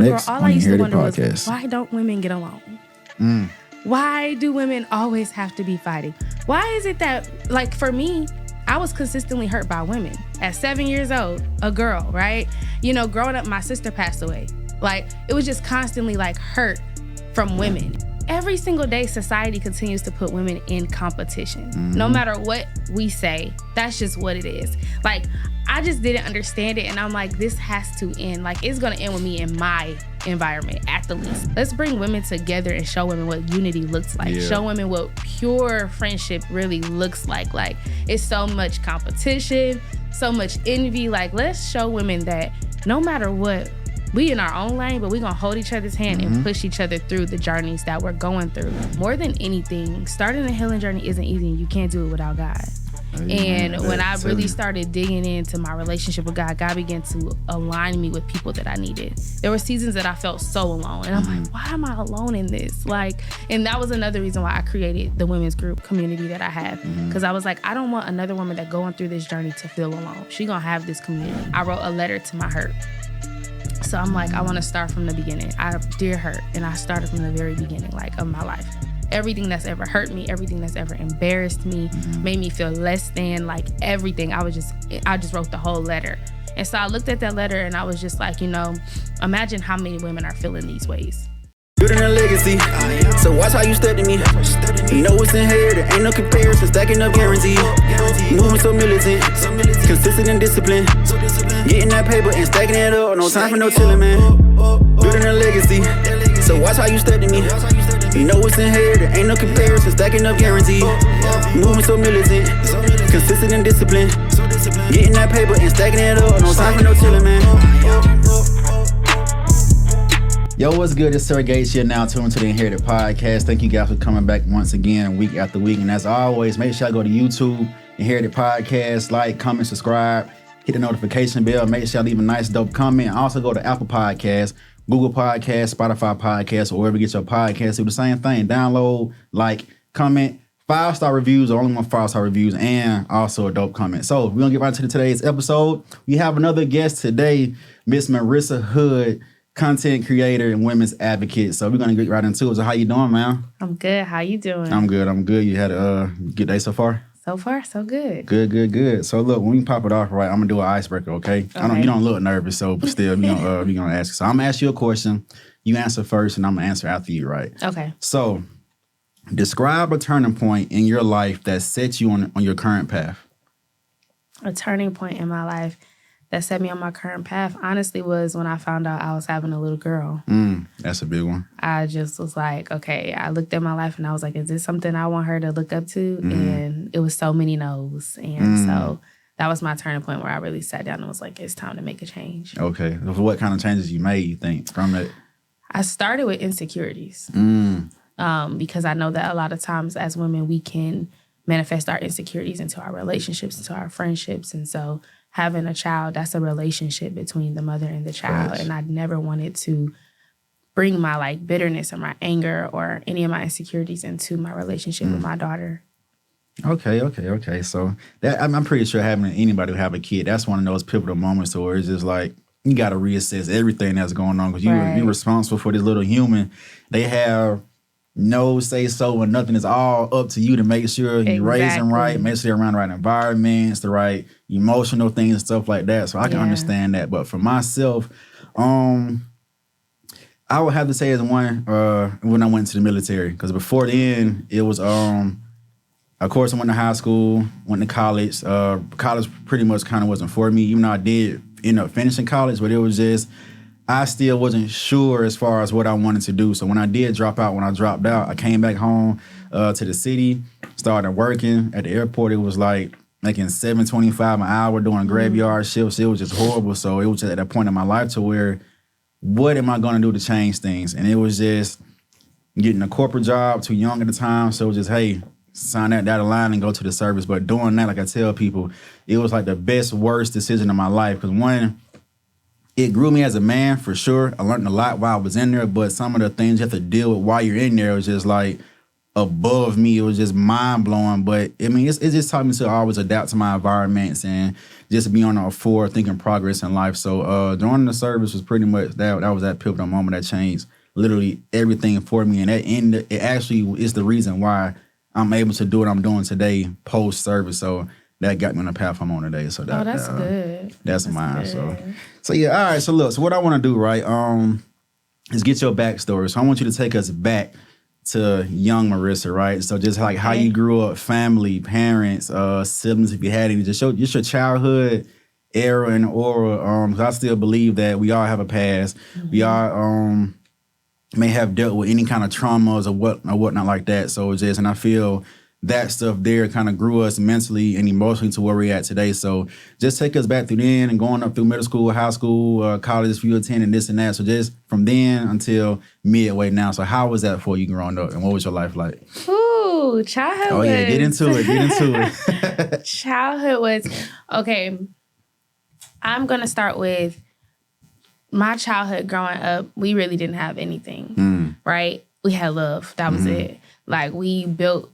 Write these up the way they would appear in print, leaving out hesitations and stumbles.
little girl, Next all on I the used to Inherited wonder Podcast. was, why don't women get along? Mm. Why do women always have to be fighting? Why is it that, like, for me, I was consistently hurt by women. At 7 years old, a girl, right? You know, growing up, my sister passed away. Like, it was just constantly, like, hurt from women. Every single day, society continues to put women in competition. Mm-hmm. No matter what we say, that's just what it is. Like, I just didn't understand it, and I'm like, this has to end. Like, it's gonna end with me in my environment, at the least. Let's bring women together and show women what unity looks like. Yeah. Show women what pure friendship really looks like. Like, it's so much competition, so much envy. Like, let's show women that no matter what, we in our own lane, but we gonna hold each other's hand and push each other through the journeys that we're going through. More than anything, starting a healing journey isn't easy, and you can't do it without God. And when I really started digging into my relationship with God, God began to align me with people that I needed. There were seasons that I felt so alone, and I'm like, why am I alone in this? Like, and that was another reason why I created the women's group community that I have, because I was like, I don't want another woman that going through this journey to feel alone. She gonna have this community. I wrote a letter to my hurt. So I'm like, I want to start from the beginning. Dear hurt, and I started from the very beginning, like, of my life. Everything that's ever hurt me, everything that's ever embarrassed me, made me feel less than, like, everything. I just wrote the whole letter. And so I looked at that letter and I was just like, you know, imagine how many women are feeling these ways. Building a legacy, so watch how you study me. You know it's inherited, ain't no comparison, stacking up guaranteed. Moving so militant, consistent and disciplined. Getting that paper and stacking it up, no time for no chillin', man. Building a legacy, so watch how you study me. You know it's inherited, ain't no comparison, stacking up guaranteed. Moving so militant, consistent and disciplined. Getting that paper and stacking it up, no time for no chillin', man. Yo, what's good? It's Sir Gates here now, tuned to the Inherited Podcast. Thank you guys for coming back once again, week after week. And as always, make sure I go to YouTube, Inherited Podcast, like, comment, subscribe, hit the notification bell. Make sure I leave a nice, dope comment. Also go to Apple Podcasts, Google Podcasts, Spotify Podcasts, or wherever you get your podcasts. Do the same thing. Download, like, comment. 5-star reviews, or only 1 5-star reviews, and also a dope comment. So we're going to get right into today's episode. We have another guest today, Miss Marissa Hood, content creator and women's advocate. So we're going to get right into it. So how you doing, man? I'm good. How you doing? I'm good. You had a good day so far? So far, so good. Good. So look, when we pop it off, right, I'm going to do an icebreaker, okay? I know you don't look nervous, so but still, we're going to ask you. So I'm going to ask you a question. You answer first, and I'm going to answer after you, right? Okay. So describe a turning point in your life that set you on your current path. A turning point in my life that set me on my current path, honestly, was when I found out I was having a little girl. That's a big one. I just was like, okay, I looked at my life and I was like, is this something I want her to look up to? And it was so many no's. And so that was my turning point where I really sat down and was like, it's time to make a change. Okay. So what kind of changes you made, you think, from it? I started with insecurities. Because I know that a lot of times as women, we can manifest our insecurities into our relationships, into our friendships. And so having a child, that's a relationship between the mother and the child. Right. And I never wanted to bring my, like, bitterness or my anger or any of my insecurities into my relationship with my daughter. Okay. So that I'm pretty sure having anybody who have a kid, that's one of those pivotal moments where it's just like, you got to reassess everything that's going on because you're responsible for this little human. They have no say so and nothing. Is all up to you to make sure you raise them right, make sure they're around the right environments, the right emotional things and stuff like that. So I can understand that. But for myself, I would have to say as one when I went to the military, because before then it was of course I went to high school, went to college. College pretty much kind of wasn't for me, even though I did end up finishing college, but it was just I still wasn't sure as far as what I wanted to do. So when I did drop out, when I dropped out, I came back home to the city, started working at the airport. It was like making $7.25 an hour doing graveyard shifts. It was just horrible. So it was just at that point in my life to where, what am I going to do to change things? And it was just getting a corporate job, too young at the time. So it was just, hey, sign that dotted line and go to the service. But doing that, like I tell people, it was like the best, worst decision of my life. Because one, it grew me as a man, for sure. I learned a lot while I was in there, but some of the things you have to deal with while you're in there was just like, above me. It was just mind blowing. But I mean, it just taught me to always adapt to my environments and just be on a forward thinking progress in life. So joining the service was pretty much that was that pivotal moment that changed literally everything for me. And it actually is the reason why I'm able to do what I'm doing today post service. So that got me on the path I'm on today. So that's good. That's mine. Good. So yeah, all right. So look, so what I want to do, right, is get your backstory. So I want you to take us back to young Marissa, right? So just like how you grew up, family, parents, siblings, if you had any, just your childhood era and aura. 'Cause I still believe that we all have a past. Mm-hmm. We all may have dealt with any kind of traumas or whatnot like that. So it's just, and I feel that stuff there kind of grew us mentally and emotionally to where we're at today. So just take us back through then and going up through middle school, high school, college, if you attended this and that. So just from then until midway now. So how was that for you growing up and what was your life like? Ooh, childhood. Oh yeah, get into it. Childhood was, okay, I'm going to start with my childhood growing up. We really didn't have anything, right? We had love. That was it. Like, me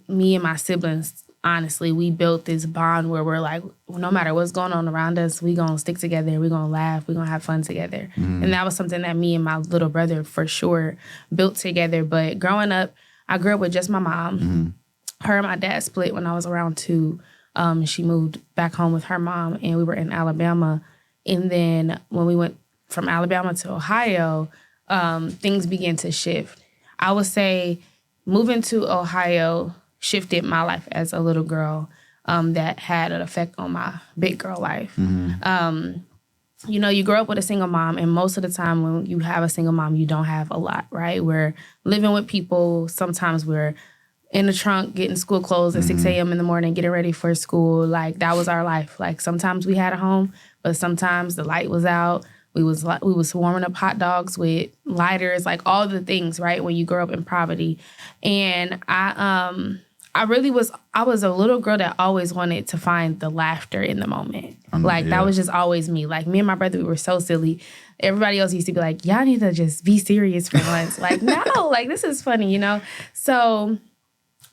and my siblings, honestly, we built this bond where we're like, no matter what's going on around us, we going to stick together, we going to laugh, we going to have fun together. And that was something that me and my little brother, for sure, built together. But growing up, I grew up with just my mom. Her and my dad split when I was around 2. She moved back home with her mom, and we were in Alabama. And then when we went from Alabama to Ohio, things began to shift. I would say moving to Ohio shifted my life as a little girl, that had an effect on my big girl life. You know, you grow up with a single mom, and most of the time when you have a single mom, you don't have a lot, right? We're living with people. Sometimes we're in the trunk getting school clothes at 6 a.m. in the morning, getting ready for school. Like, that was our life. Like, sometimes we had a home, but sometimes the light was out. We was warming up hot dogs with lighters, like all the things, right? When you grow up in poverty. And I was a little girl that always wanted to find the laughter in the moment. That was just always me. Like, me and my brother, we were so silly. Everybody else used to be like, y'all need to just be serious for once. Like, no, like, this is funny, you know? So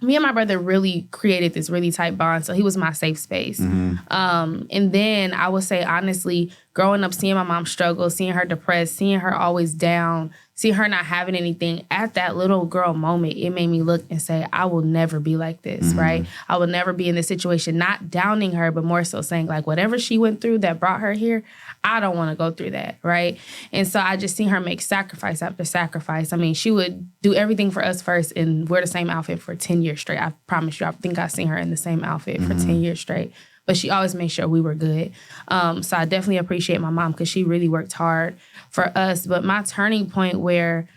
me and my brother really created this really tight bond. So he was my safe space. And then I would say, honestly, growing up, seeing my mom struggle, seeing her depressed, seeing her always down, seeing her not having anything, at that little girl moment, it made me look and say, I will never be like this, right? I will never be in this situation, not downing her, but more so saying, like, whatever she went through that brought her here, I don't want to go through that, right? And so I just seen her make sacrifice after sacrifice. I mean, she would do everything for us first and wear the same outfit for 10 years straight. I promise you, I think I've seen her in the same outfit for 10 years straight. But she always made sure we were good. So I definitely appreciate my mom because she really worked hard for us. But my turning point where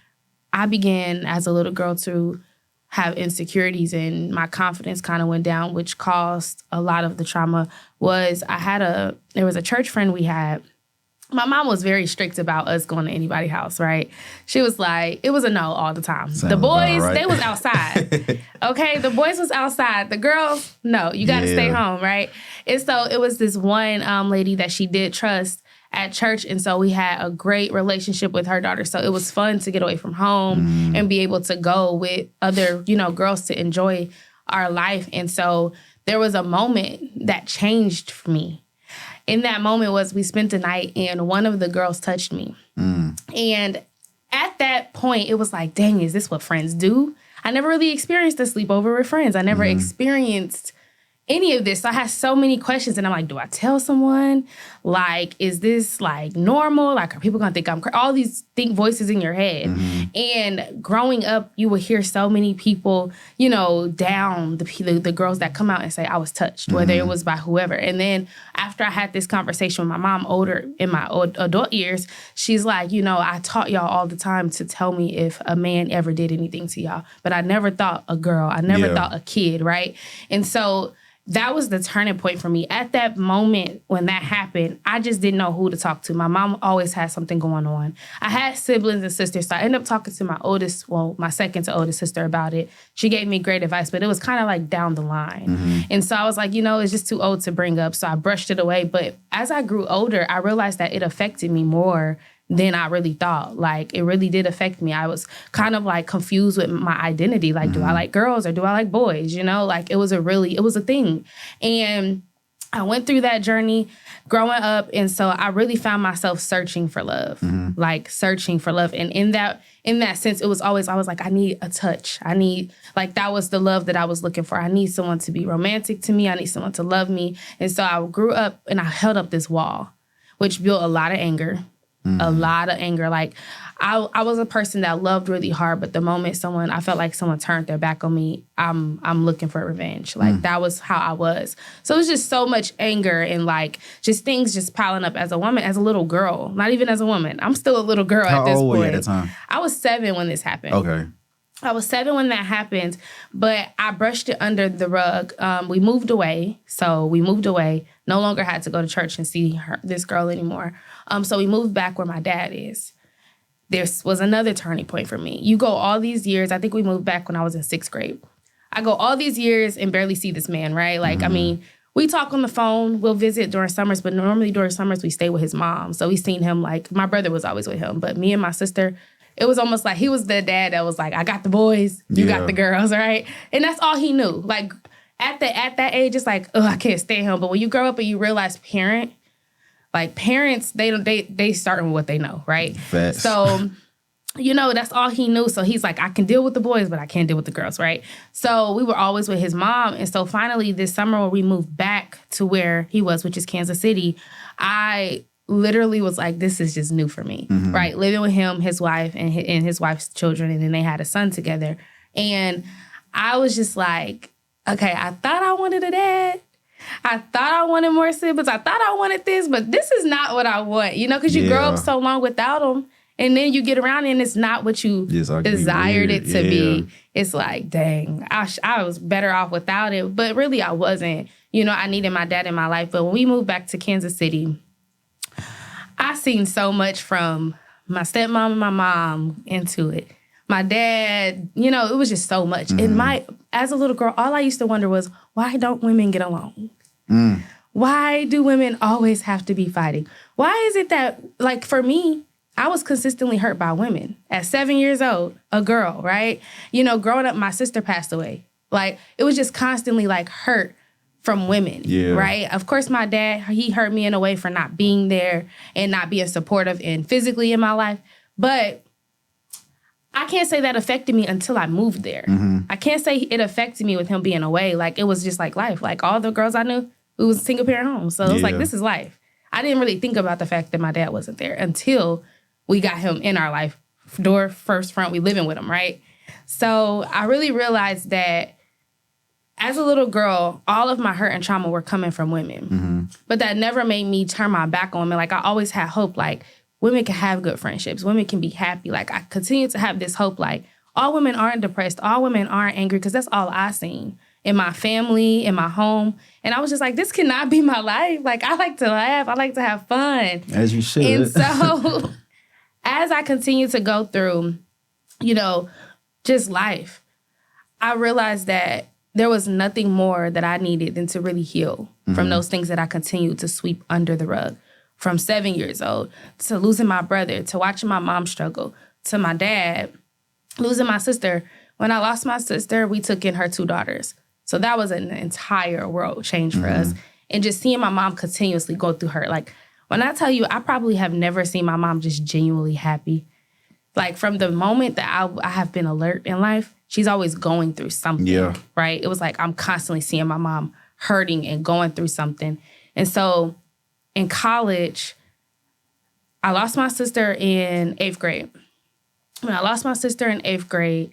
I began as a little girl to have insecurities and my confidence kind of went down, which caused a lot of the trauma, was there was a church friend we had. My mom was very strict about us going to anybody's house, right? She was like, it was a no all the time. The boys, they was outside. Okay, the boys was outside. The girls, no, you got to stay home, right? And so it was this one lady that she did trust at church, and so we had a great relationship with her daughter. So it was fun to get away from home and be able to go with other, girls to enjoy our life. And so there was a moment that changed for me. In that moment was we spent the night and one of the girls touched me. And at that point, it was like, dang, is this what friends do? I never really experienced a sleepover with friends. I never experienced any of this. So I had so many questions and I'm like, do I tell someone? Like, is this like normal? Like, are people gonna think I'm crazy? All these voices in your head. And growing up, you would hear so many people, down the girls that come out and say I was touched, whether it was by whoever. And then after I had this conversation with my mom in my adult years, she's like, I taught y'all all the time to tell me if a man ever did anything to y'all. But I never thought a girl. I never thought a kid, right? And so that was the turning point for me. At that moment when that happened, I just didn't know who to talk to. My mom always had something going on. I had siblings and sisters, so I ended up talking to my second to oldest sister about it. She gave me great advice, but it was kind of like down the line. And so I was like, it's just too old to bring up, so I brushed it away. But as I grew older, I realized that it affected me more than I really thought. Like, it really did affect me. I was kind of like confused with my identity. Like, do I like girls or do I like boys? You know, like it was a thing. And I went through that journey growing up. And so I really found myself searching for love, like searching for love. And in that sense, it was always, I was like, I need a touch. That was the love that I was looking for. I need someone to be romantic to me. I need someone to love me. And so I grew up and I held up this wall, which built a lot of anger. A lot of anger. Like, I was a person that loved really hard, but the moment I felt like someone turned their back on me, I'm looking for revenge. Like, that was how I was. So it was just so much anger and like just things just piling up as a woman, as a little girl, not even as a woman. I'm still a little girl at this point. How old were you at the time? I was 7 when this happened. Okay. I was 7 when that happened, but I brushed it under the rug. We moved away. No longer had to go to church and see this girl anymore. So we moved back where my dad is. This was another turning point for me. You go all these years. I think we moved back when I was in 6th grade. I go all these years and barely see this man, right? Like, I mean, we talk on the phone. We'll visit during summers, but normally during summers we stay with his mom. So we seen him, like, my brother was always with him, but me and my sister, it was almost like he was the dad that was like, I got the boys, you got the girls, right? And that's all he knew. Like, at that age, it's like, oh, I can't stay home. But when you grow up and you realize parents, they start with what they know, right? Facts. So, you know, that's all he knew. So he's like, I can deal with the boys, but I can't deal with the girls, right? So we were always with his mom. And so finally this summer when we moved back to where he was, which is Kansas City, I literally was like, this is just new for me, right? Living with him, his wife, and his wife's children, and then they had a son together. And I was just like, okay, I thought I wanted a dad. I thought I wanted more siblings. I thought I wanted this, but this is not what I want, you know, because you grow up so long without them, and then you get around and it's not what you desired it to be. It's like, dang, I was better off without it, but really I wasn't. You know, I needed my dad in my life. But when we moved back to Kansas City, I seen so much from my stepmom and my mom into it. My dad, you know, it was just so much. And as a little girl, all I used to wonder was, why don't women get along? Why do women always have to be fighting? Why is it that, like, for me, I was consistently hurt by women. At 7 years old, a girl, right? You know, growing up, my sister passed away. Like, it was just constantly, like, hurt from women, right? Of course, my dad, he hurt me in a way for not being there and not being supportive and physically in my life. But I can't say that affected me until I moved there. I can't say it affected me with him being away. Like, it was just like life. Like, all the girls I knew, it was single parent homes. So it was like, this is life. I didn't really think about the fact that my dad wasn't there until we got him in our life. Door first front, we living with him, right? So I really realized that as a little girl, all of my hurt and trauma were coming from women. But that never made me turn my back on women. Like, I always had hope, like, women can have good friendships. Women can be happy. Like, I continue to have this hope, like, all women aren't depressed. All women aren't angry, because that's all I seen in my family, in my home. And I was just like, this cannot be my life. Like, I like to laugh. I like to have fun. As you should. And so as I continue to go through, you know, just life, I realized that there was nothing more that I needed than to really heal from those things that I continued to sweep under the rug. From 7 years old to losing my brother, to watching my mom struggle, to my dad, losing my sister. When I lost my sister, we took in her 2 daughters. So that was an entire world change for us. And just seeing my mom continuously go through her. Like, when I tell you, I probably have never seen my mom just genuinely happy. Like, from the moment that I have been alert in life, she's always going through something, right? It was like I'm constantly seeing my mom hurting and going through something. And so in college, I lost my sister in 8th grade. When I lost my sister in 8th grade,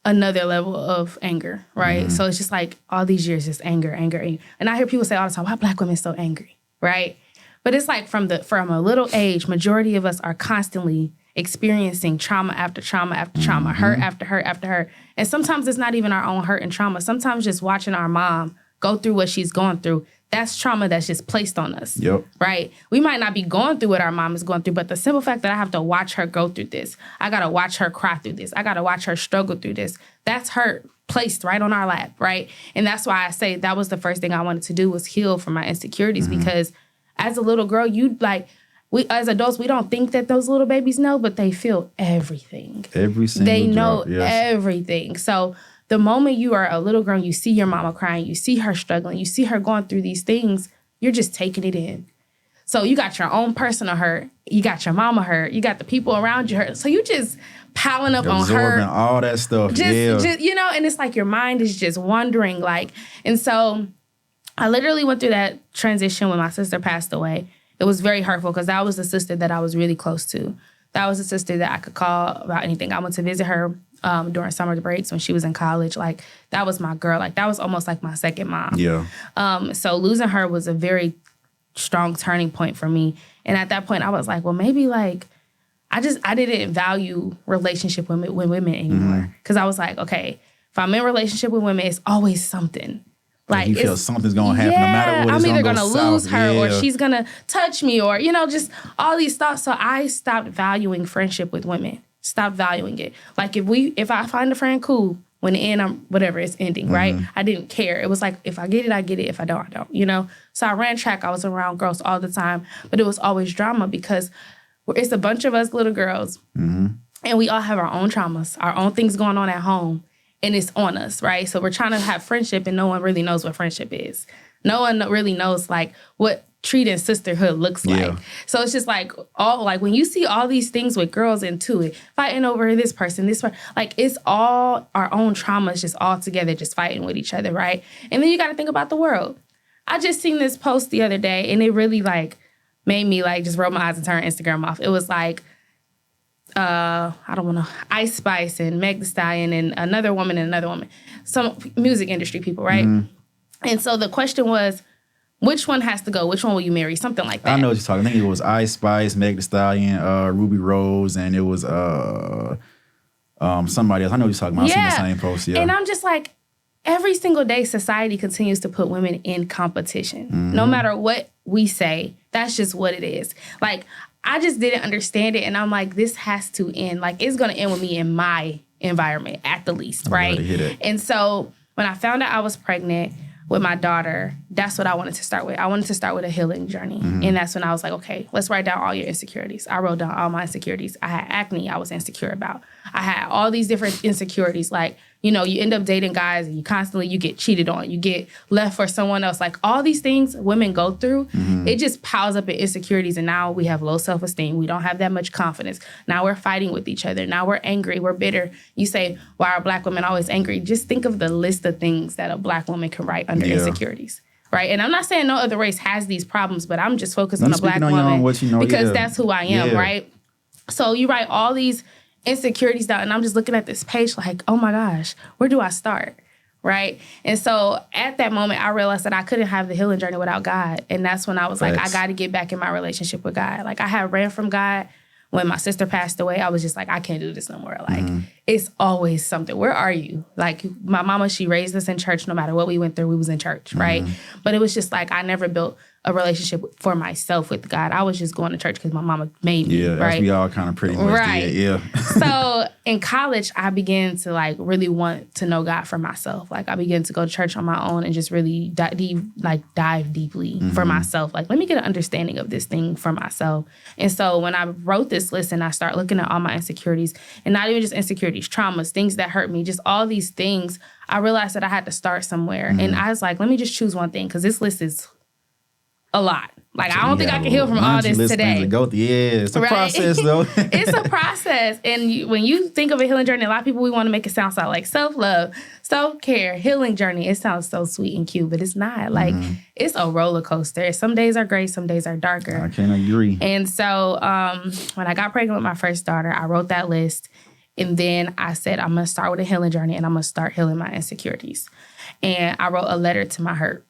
another level of anger, right? So it's just like all these years, just anger. And I hear people say all the time, why Black women so angry, right? But it's like from a little age, majority of us are constantly experiencing trauma after trauma after trauma, hurt after hurt after hurt. And sometimes it's not even our own hurt and trauma. Sometimes just watching our mom go through what she's going through, that's trauma that's just placed on us, right? We might not be going through what our mom is going through, but the simple fact that I have to watch her go through this, I got to watch her cry through this, I got to watch her struggle through this, that's hurt placed right on our lap, right? And that's why I say that was the first thing I wanted to do was heal from my insecurities because as a little girl, we as adults, we don't think that those little babies know, but they feel everything. Every single They know drop, yes. everything. So the moment you are a little girl, you see your mama crying, you see her struggling, you see her going through these things, you're just taking it in. So you got your own personal hurt, you got your mama hurt, you got the people around you hurt. So you just piling up on her. Absorbing all that stuff, just, you know, and it's like your mind is just wandering, like, and so I literally went through that transition when my sister passed away. It was very hurtful because that was the sister that I was really close to. That was a sister that I could call about anything. I went to visit her during summer breaks when she was in college. Like, that was my girl. Like, that was almost like my second mom. Yeah. So losing her was a very strong turning point for me. And at that point, I was like, well, maybe, like, I didn't value relationship with women anymore. Because I was like, okay, if I'm in a relationship with women, it's always something. Like you feel something's going to happen no matter what. I'm either going to lose south. her or she's going to touch me or, you know, just all these thoughts. So I stopped valuing friendship with women. Stopped valuing it. Like if I find a friend, cool. When the end, whatever, it's ending, right? I didn't care. It was like, if I get it, I get it. If I don't, I don't, you know? So I ran track. I was around girls all the time. But it was always drama because it's a bunch of us little girls. And we all have our own traumas, our own things going on at home. And it's on us, right? So we're trying to have friendship and no one really knows what friendship is. No one really knows, like, what treating sisterhood looks like. So it's just like, when you see all these things with girls into it, fighting over this person, like, it's all our own traumas just all together, just fighting with each other, right? And then you got to think about the world. I just seen this post the other day and it really, like, made me, like, just roll my eyes and turn Instagram off. It was like, I don't want to, Ice Spice and Meg Thee Stallion and another woman, some music industry people, right? And so the question was, which one has to go? Which one will you marry? Something like that. I know what you're talking. I think it was Ice Spice, Meg Thee Stallion, Ruby Rose, and it was somebody else. I know what you're talking about. I've seen the same post, And I'm just like, every single day society continues to put women in competition. No matter what we say, that's just what it is. Like, I just didn't understand it. And I'm like, this has to end. Like, it's going to end with me in my environment at the least, right? And so when I found out I was pregnant with my daughter, that's what I wanted to start with. I wanted to start with a healing journey. And that's when I was like, okay, let's write down all your insecurities. I wrote down all my insecurities. I had acne I was insecure about. I had all these different insecurities, like, you know, you end up dating guys and you get cheated on. You get left for someone else. Like, all these things women go through, it just piles up in insecurities. And now we have low self-esteem. We don't have that much confidence. Now we're fighting with each other. Now we're angry. We're bitter. You say, why are Black women always angry? Just think of the list of things that a Black woman can write under insecurities. Right? And I'm not saying no other race has these problems, but I'm just focused on a Black woman because that's who I am, right? So you write all these insecurities down, and I'm just looking at this page like, oh my gosh, where do I start? Right? And so at that moment, I realized that I couldn't have the healing journey without God. And that's when I was like, I got to get back in my relationship with God. Like, I had ran from God. When my sister passed away, I was just like, I can't do this no more. Like, it's always something. Where are you? Like, my mama, she raised us in church. No matter what we went through, we was in church, right? But it was just like, I never built a relationship for myself with God. I was just going to church because my mama made me, right? As we all kind of pretty much did, So in college, I began to, like, really want to know God for myself. Like, I began to go to church on my own and just really dive deeply for myself. Like, let me get an understanding of this thing for myself. And so when I wrote this list and I start looking at all my insecurities, and not even just insecurities, traumas, things that hurt me, just all these things, I realized that I had to start somewhere. And I was like, let me just choose one thing, because this list is a lot. Like, I don't think I can heal from all this today. It's a process, though. It's a process. And when you think of a healing journey, a lot of people, we want to make it sound like self-love, self-care, healing journey. It sounds so sweet and cute, but it's not. Like, it's a roller coaster. Some days are great, some days are darker. I can't agree. And so when I got pregnant with my first daughter, I wrote that list. And then I said, I'm going to start with a healing journey and I'm going to start healing my insecurities. And I wrote a letter to my hurt.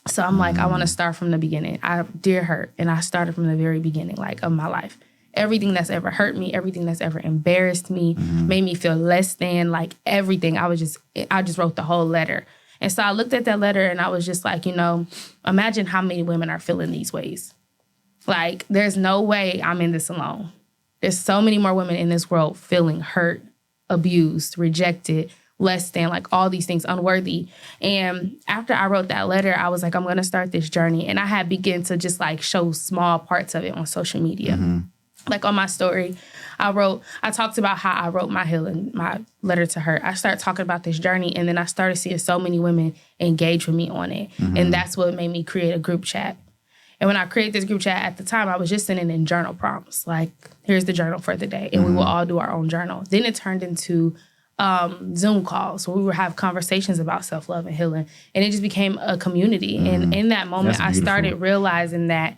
So I'm like, I want to start from the beginning. Dear hurt. And I started from the very beginning, like, of my life. Everything that's ever hurt me, everything that's ever embarrassed me, made me feel less than, like, everything. I just wrote the whole letter. And so I looked at that letter and I was just like, you know, imagine how many women are feeling these ways. Like, there's no way I'm in this alone. There's so many more women in this world feeling hurt, abused, rejected, less than, like all these things, unworthy. And after I wrote that letter, I was like, I'm going to start this journey. And I had begun to just like show small parts of it on social media. Like on my story, I talked about how I wrote my letter to her. I started talking about this journey, and then I started seeing so many women engage with me on it. And that's what made me create a group chat. And when I created this group chat at the time, I was just sending in journal prompts. Like, here's the journal for the day. And we will all do our own journal. Then it turned into Zoom calls where we would have conversations about self-love and healing. And it just became a community. And in that moment, I started realizing that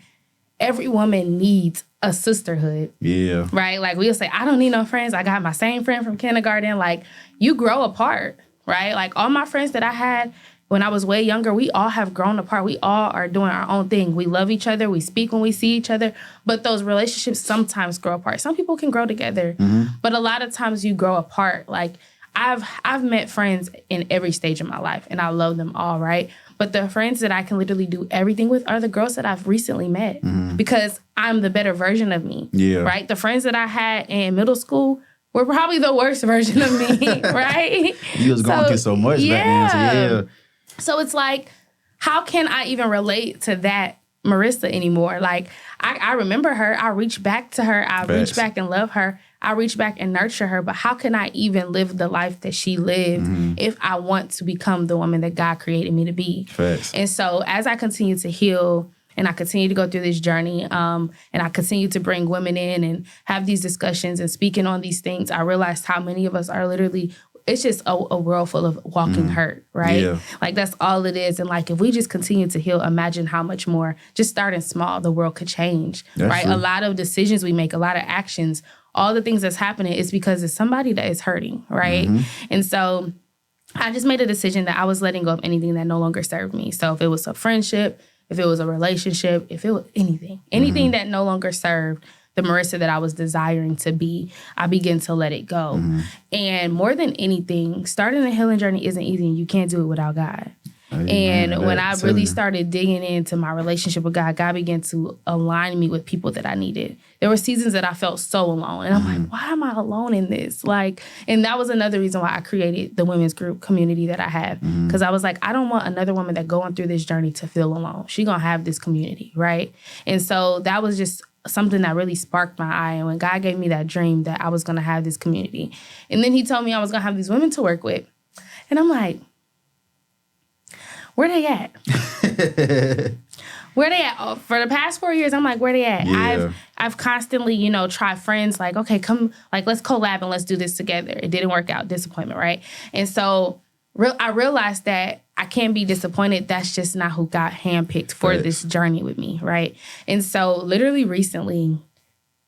every woman needs a sisterhood. Yeah. Right? Like, we'll say, I don't need no friends. I got my same friend from kindergarten. Like, you grow apart, right? Like, all my friends that I had when I was way younger, we all have grown apart. We all are doing our own thing. We love each other. We speak when we see each other. But those relationships sometimes grow apart. Some people can grow together. But a lot of times you grow apart. Like, I've met friends in every stage of my life, and I love them all, right? But the friends that I can literally do everything with are the girls that I've recently met because I'm the better version of me, right? The friends that I had in middle school were probably the worst version of me, right? You was going through so much back then, So it's like, how can I even relate to that Marissa anymore? Like, I remember her. I reach back to her. I reach back and love her. I reach back and nurture her. But how can I even live the life that she lived if I want to become the woman that God created me to be? And so as I continue to heal and I continue to go through this journey and I continue to bring women in and have these discussions and speaking on these things, I realized how many of us are literally, it's just a world full of walking hurt, right? Like, that's all it is. And like, if we just continue to heal, imagine how much more, just starting small, the world could change, right? A lot of decisions we make, a lot of actions, all the things that's happening is because it's somebody that is hurting, right? And so I just made a decision that I was letting go of anything that no longer served me. So if it was a friendship, if it was a relationship, if it was anything that no longer served the Marissa that I was desiring to be, I began to let it go. And more than anything, starting a healing journey isn't easy, and you can't do it without God. And when I really started digging into my relationship with God, God began to align me with people that I needed. There were seasons that I felt so alone. And I'm like, why am I alone in this? Like, and that was another reason why I created the women's group community that I have. Because I was like, I don't want another woman that going through this journey to feel alone. She gonna have this community, right? And so that was just something that really sparked my eye. And when God gave me that dream that I was gonna have this community. And then he told me I was gonna have these women to work with. And I'm like, where they at? Where they at? Oh, for the past 4 years, I'm like, where they at? I've constantly, tried friends like, okay, come, like, let's collab and let's do this together. It didn't work out. Disappointment, right? And so I realized that I can't be disappointed. That's just not who God handpicked for this journey with me, right? And so literally recently,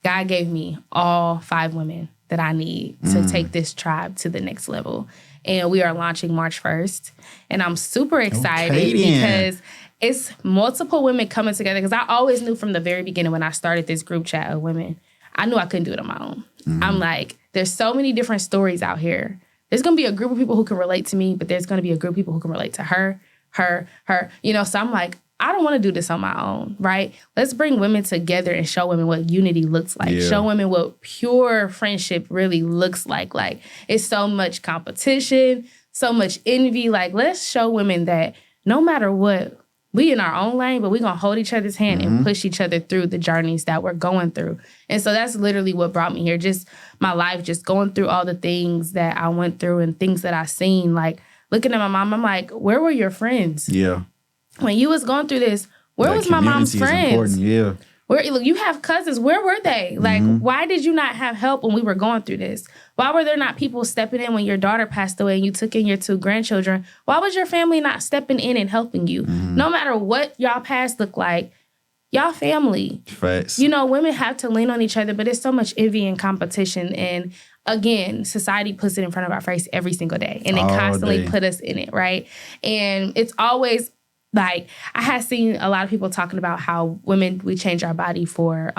God gave me all 5 women that I need to take this tribe to the next level. And we are launching March 1st. And I'm super excited because it's multiple women coming together. Because I always knew from the very beginning when I started this group chat of women, I knew I couldn't do it on my own. I'm like, there's so many different stories out here. There's going to be a group of people who can relate to me, but there's going to be a group of people who can relate to her. So I'm like, I don't want to do this on my own, right? Let's bring women together and show women what unity looks like. Show women what pure friendship really looks like. Like, it's so much competition, so much envy. Like, let's show women that no matter what, we in our own lane, but we're going to hold each other's hand and push each other through the journeys that we're going through. And so that's literally what brought me here. Just my life, just going through all the things that I went through and things that I seen. Like, looking at my mom, I'm like, where were your friends? When you was going through this, where was my mom's friends? Where, look, you have cousins. Where were they? Like, why did you not have help when we were going through this? Why were there not people stepping in when your daughter passed away and you took in your 2 grandchildren? Why was your family not stepping in and helping you? No matter what y'all past look like, y'all family. Women have to lean on each other, but it's so much envy and competition. And again, society puts it in front of our face every single day. And they constantly put us in it, right? And it's always, like, I had seen a lot of people talking about how women, we change our body for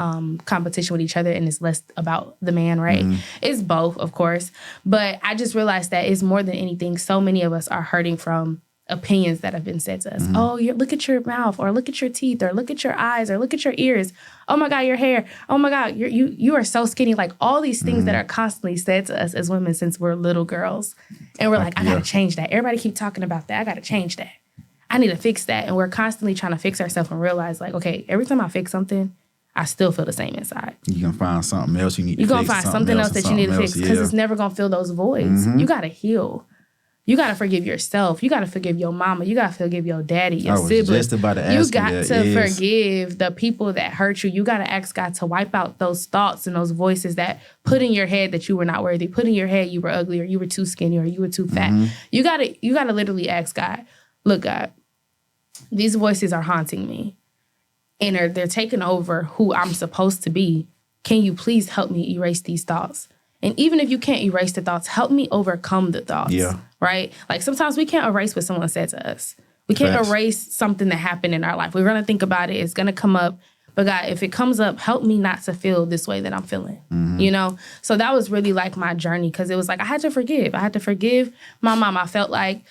competition with each other, and it's less about the man, right? It's both, of course. But I just realized that it's more than anything, so many of us are hurting from opinions that have been said to us. Oh, look at your mouth, or look at your teeth, or look at your eyes, or look at your ears. Oh my God, your hair. Oh my God, you are so skinny. Like all these things that are constantly said to us as women since we're little girls. And we're like, I gotta change that. Everybody keep talking about that. I gotta change that. I need to fix that. And we're constantly trying to fix ourselves and realize like, okay, every time I fix something, I still feel the same inside. You can find something else you need to fix. You're going to find something else that you need to fix because it's never going to fill those voids. You got to heal. You got to forgive yourself. You got to forgive your mama. You got to forgive your daddy, your siblings. Just about to ask you got to forgive the people that hurt you. You got to ask God to wipe out those thoughts and those voices that put in your head that you were not worthy, put in your head you were ugly, or you were too skinny, or you were too fat. You got to literally ask God, look, God, these voices are haunting me. And they're taking over who I'm supposed to be. Can you please help me erase these thoughts? And even if you can't erase the thoughts, help me overcome the thoughts. Yeah. Right? Like sometimes we can't erase what someone said to us. We can't erase something that happened in our life. We're going to think about it. It's going to come up. But God, if it comes up, help me not to feel this way that I'm feeling. You know? So that was really like my journey because it was like I had to forgive. I had to forgive my mom. I felt like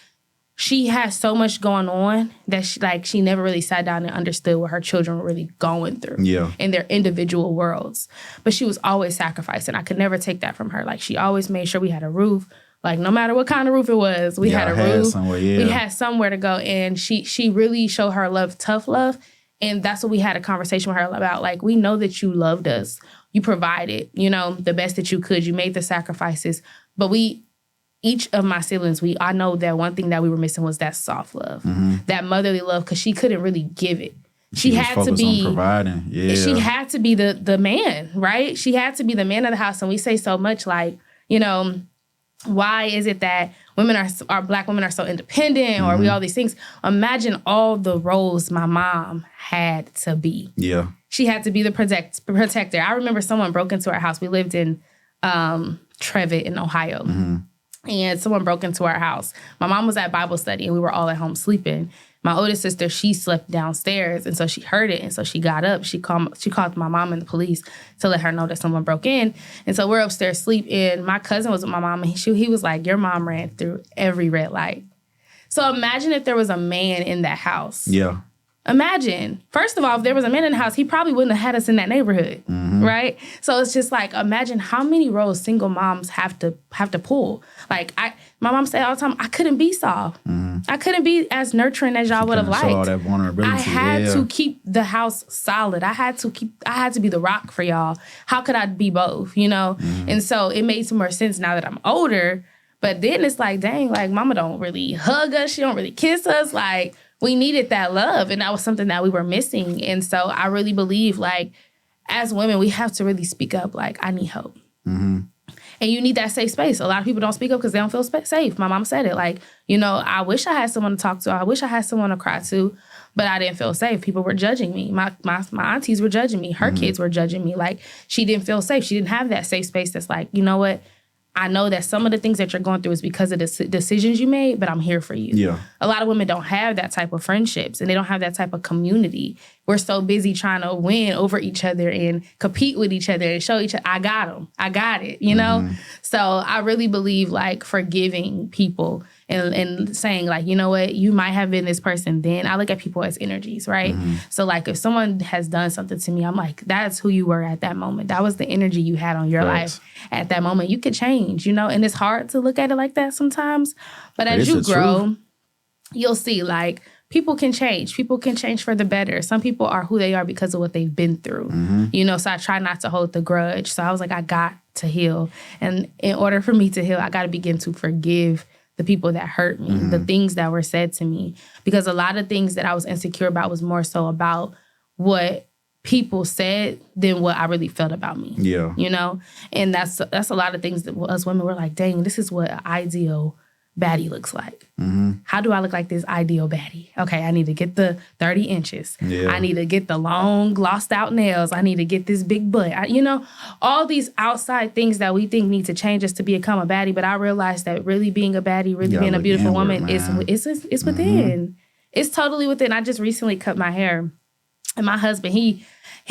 she had so much going on that she never really sat down and understood what her children were really going through in their individual worlds. But she was always sacrificing. I could never take that from her. Like she always made sure we had a roof. Like no matter what kind of roof it was, we had a roof. We had somewhere to go. And she really showed her love, tough love. And that's what we had a conversation with her about. Like, we know that you loved us. You provided, you know, the best that you could. You made the sacrifices. But each of my siblings, I know that one thing that we were missing was that soft love, that motherly love, because she couldn't really give it. She had to be providing. She had to be the man, right? She had to be the man of the house. And we say so much like, you know, why is it that Black women are so independent, or we all these things? Imagine all the roles my mom had to be. Yeah, she had to be the protector. I remember someone broke into our house. We lived in Trevitt in Ohio. And someone broke into our house. My mom was at Bible study, and we were all at home sleeping. My oldest sister, she slept downstairs, and so she heard it, and so she got up. She called my mom and the police to let her know that someone broke in. And so we're upstairs asleep, and my cousin was with my mom, and he was like, your mom ran through every red light. So imagine if there was a man in that house. Yeah. Imagine, first of all, if there was a man in the house, he probably wouldn't have had us in that neighborhood, right? So it's just like, imagine how many roles single moms have to pull. Like my mom said all the time, I couldn't be soft. I couldn't be as nurturing as y'all would have liked. All that vulnerability. I had to keep the house solid. I had to be the rock for y'all. How could I be both? You know? And so it made some more sense now that I'm older. But then it's like, dang, like mama don't really hug us. She don't really kiss us. Like, we needed that love, and that was something that we were missing. And so I really believe, like, as women, we have to really speak up, like, I need help. And you need that safe space. A lot of people don't speak up because they don't feel safe. My mom said it, like, you know, I wish I had someone to talk to. I wish I had someone to cry to, but I didn't feel safe. People were judging me. My aunties were judging me. Her kids were judging me. Like, she didn't feel safe. She didn't have that safe space that's like, you know what? I know that some of the things that you're going through is because of the decisions you made, but I'm here for you. Yeah. A lot of women don't have that type of friendships, and they don't have that type of community. We're so busy trying to win over each other and compete with each other and show each other, I got them. I got it, you know? So I really believe, like, forgiving people and saying, like, you know what, you might have been this person then. I look at people as energies, right? So, like, if someone has done something to me, I'm like, that's who you were at that moment. That was the energy you had on your life at that moment. You could change, you know? And it's hard to look at it like that sometimes. But as you grow, you'll see, like, people can change. People can change for the better. Some people are who they are because of what they've been through, you know? So I try not to hold the grudge. So I was like, I got to heal. And in order for me to heal, I got to begin to forgive the people that hurt me, the things that were said to me. Because a lot of things that I was insecure about was more so about what people said than what I really felt about me. Yeah. You know? And that's a lot of things that us women were like, dang, this is what an ideal baddie looks like. How do I look like this ideal baddie? Okay, I need to get the 30 inches. Yeah. I need to get the long, glossed out nails. I need to get this big butt. You know, all these outside things that we think need to change us to become a baddie. But I realized that really being a baddie, really being a beautiful woman is within. It's totally within. I just recently cut my hair. And my husband, he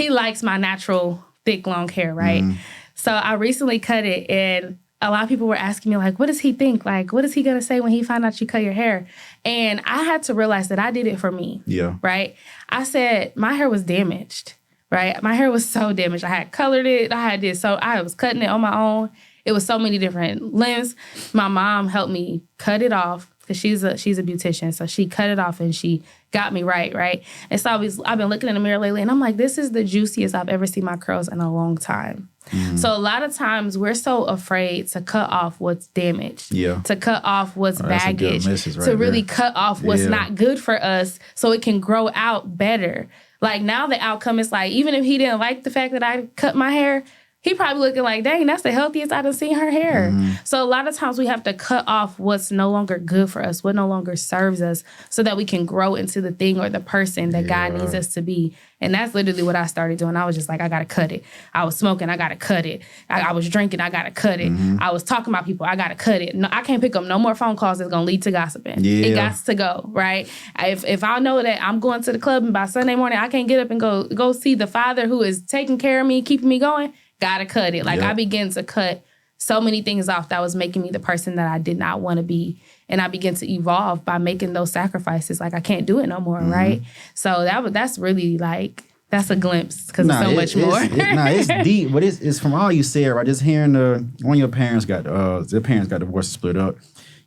likes my natural, thick, long hair, right? So I recently cut it, and a lot of people were asking me, like, what does he think? Like, what is he going to say when he find out you cut your hair? And I had to realize that I did it for me. Yeah. Right? I said, my hair was damaged. Right? My hair was so damaged. I had colored it. I was cutting it on my own. It was so many different lengths. My mom helped me cut it off because she's a beautician. So she cut it off and she got me right? And so I've been looking in the mirror lately and I'm like, this is the juiciest I've ever seen my curls in a long time. Mm-hmm. So a lot of times we're so afraid to cut off what's damaged, to cut off what's baggage, to really cut off what's not good for us so it can grow out better. Like now the outcome is like, even if he didn't like the fact that I cut my hair, he probably looking like, dang, that's the healthiest I done seen her hair. Mm-hmm. So a lot of times we have to cut off what's no longer good for us, what no longer serves us, so that we can grow into the thing or the person that God needs us to be. And that's literally what I started doing. I was just like, I got to cut it. I was smoking, I got to cut it. I was drinking, I got to cut it. Mm-hmm. I was talking about people, I got to cut it. No, I can't pick up no more phone calls that's going to lead to gossiping. Yeah. It got to go, right? If I know that I'm going to the club and by Sunday morning I can't get up and go see the Father who is taking care of me, keeping me going, gotta cut it. Like I began to cut so many things off that was making me the person that I did not want to be. And I began to evolve by making those sacrifices. Like I can't do it no more, right? So that's really like, that's a glimpse because it's so much more. It's deep, but it's from all you said, right? Just hearing when your parents got divorced and split up.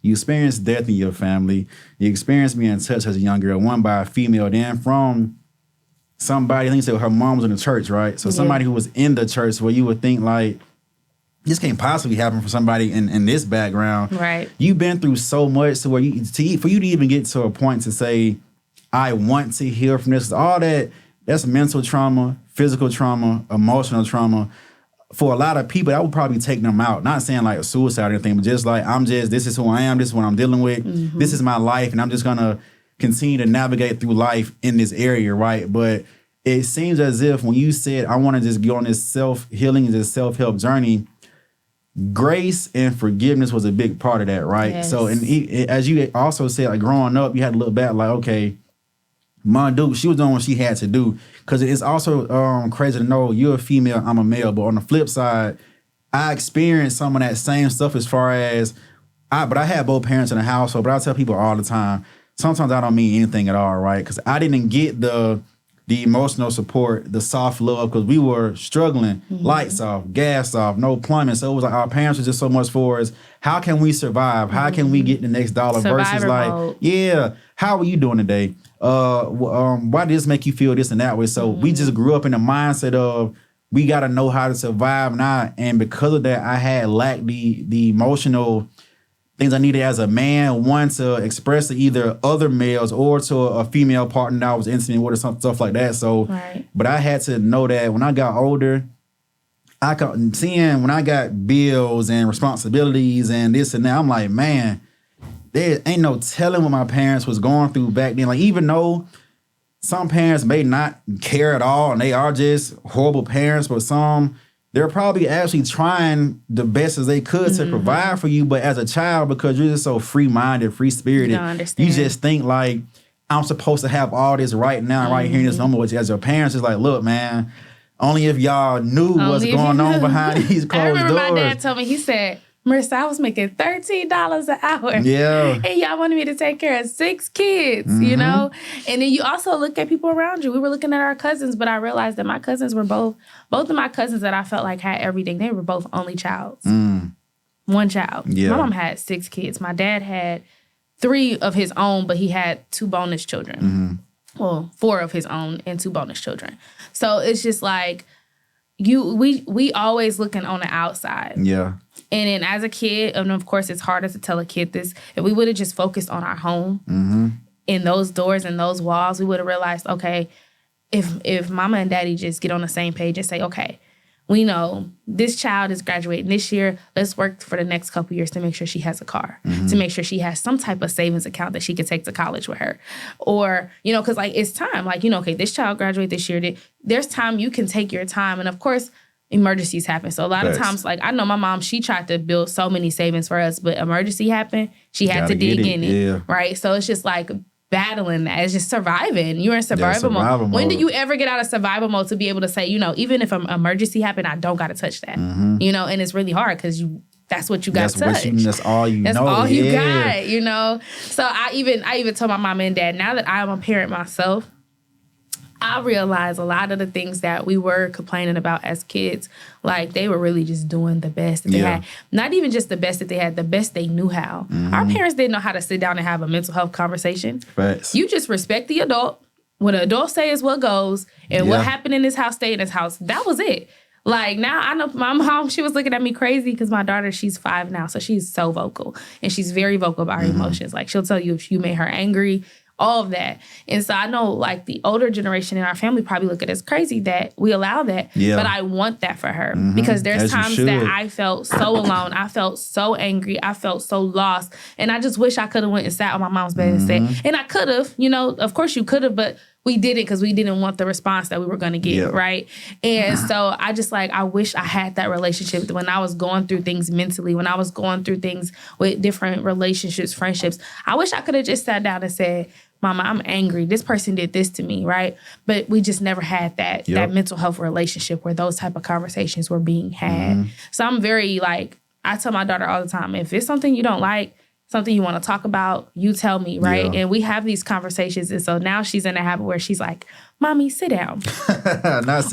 You experienced death in your family. You experienced being touched as a young girl, one by a female, then from somebody, I think said her mom was in the church, right? So somebody who was in the church where you would think like, this can't possibly happen for somebody in this background. Right. You've been through so much to where for you to even get to a point to say, I want to heal from this, all that's mental trauma, physical trauma, emotional trauma. For a lot of people, that would probably take them out. Not saying like a suicide or anything, but just like, this is who I am, this is what I'm dealing with, this is my life, and I'm just gonna continue to navigate through life in this area, right? But it seems as if when you said, I want to just go on this self-healing, this self-help journey, grace and forgiveness was a big part of that, right? Yes. So, and as you also said, like growing up, you had to look back like, okay, my dude, she was doing what she had to do. Because it's also crazy to know you're a female, I'm a male. But on the flip side, I experienced some of that same stuff as far as, but I had both parents in the household, but I tell people all the time, sometimes I don't mean anything at all, right? Because I didn't get the emotional support, the soft love, because we were struggling, lights off, gas off, no plumbing. So it was like our parents were just so much for us. How can we survive? How can we get the next dollar? Survivor versus like, how are you doing today? Why did this make you feel this and that way? So we just grew up in the mindset of we got to know how to survive now. And because of that, I had lacked the emotional things I needed as a man, one, to express to either other males or to a female partner that I was intimate with or some stuff like that. So, but I had to know that when I got older, when I got bills and responsibilities and this and that, I'm like, man, there ain't no telling what my parents was going through back then. Like, even though some parents may not care at all and they are just horrible parents, but some, they're probably actually trying the best as they could to provide for you. But as a child, because you're just so free-minded, free-spirited, you just think like, I'm supposed to have all this right now, right here in this moment. Which as your parents, is like, look, man, only if y'all knew what's going on behind these closed doors. I remember my dad told me, he said, Marissa, I was making $13 an hour. Yeah. And y'all wanted me to take care of 6 kids, you know? And then you also look at people around you. We were looking at our cousins, but I realized that my cousins were both of my cousins that I felt like had everything. They were both only childs. One child. Yeah. My mom had 6 kids. My dad had 3 of his own, but he had 2 bonus children. Well, 4 of his own and 2 bonus children. So it's just like, we always looking on the outside. Yeah. And then as a kid, and of course it's harder to tell a kid this, if we would have just focused on our home, in those doors and those walls, we would have realized, okay, if mama and daddy just get on the same page and say, okay, we know this child is graduating this year, let's work for the next couple years to make sure she has a car, to make sure she has some type of savings account that she can take to college with her. Or, you know, because like it's time, like, you know, okay, this child graduated this year, there's time you can take your time. And of course, emergencies happen. So a lot of times, like I know my mom, she tried to build so many savings for us, but emergency happened, she had to dig in it, right? So it's just like battling that. It's just surviving. You're in survival mode. When do you ever get out of survival mode to be able to say, you know, even if an emergency happened, I don't got to touch that, you know? And it's really hard because that's what you got to touch. That's all you know. That's all you got, you know? So I even told my mom and dad, now that I'm a parent myself, I realized a lot of the things that we were complaining about as kids, like they were really just doing the best that they had. Not even just the best that they had, the best they knew how. Our parents didn't know how to sit down and have a mental health conversation. Facts. You just respect the adult. What an adult say is what goes. And what happened in this house, stay in this house. That was it. Like, now I know my mom, she was looking at me crazy because my daughter, she's 5 now. So she's so vocal. And she's very vocal about her emotions. Like, she'll tell you if you made her angry, all of that. And so I know, like, the older generation in our family probably look at us crazy that we allow that. Yeah. But I want that for her because there's times that I felt so alone. I felt so angry. I felt so lost. And I just wish I could have went and sat on my mom's bed and said, and I could have, you know, of course you could have, but we did it because we didn't want the response that we were going to get, right? And so I just, like, I wish I had that relationship when I was going through things mentally, when I was going through things with different relationships, friendships. I wish I could have just sat down and said, Mama, I'm angry. This person did this to me, right? But we just never had that mental health relationship where those type of conversations were being had. So I'm very, like, I tell my daughter all the time, if it's something you don't like, something you want to talk about, you tell me, right? And we have these conversations. And so now she's in a habit where she's like, Mommy, sit down.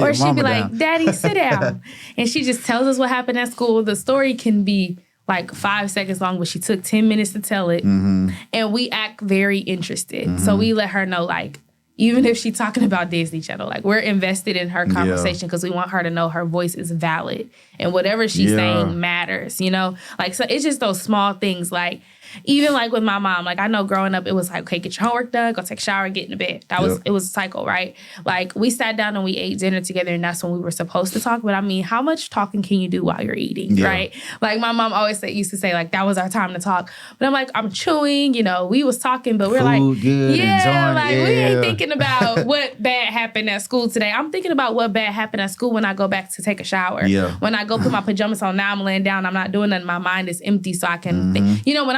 Or she'd be like, Daddy, sit down. And she just tells us what happened at school. The story can be like 5 seconds long, but she took 10 minutes to tell it. And we act very interested. So we let her know, like, even if she's talking about Disney Channel, like, we're invested in her conversation because we want her to know her voice is valid and whatever she's saying matters, you know? Like, so it's just those small things, like, even like with my mom, like, I know growing up, it was like, okay, get your homework done, go take a shower, get in bed. That was, it was a cycle, right? Like, we sat down and we ate dinner together, and that's when we were supposed to talk. But I mean, how much talking can you do while you're eating, right? Like, my mom always used to say, like, that was our time to talk. But I'm like, I'm chewing, you know, we was talking, but we're food, like, good, enjoying, like, we ain't thinking about what bad happened at school today. I'm thinking about what bad happened at school when I go back to take a shower. When I go put my pajamas on, now I'm laying down, I'm not doing nothing, my mind is empty, so I can think. You know, when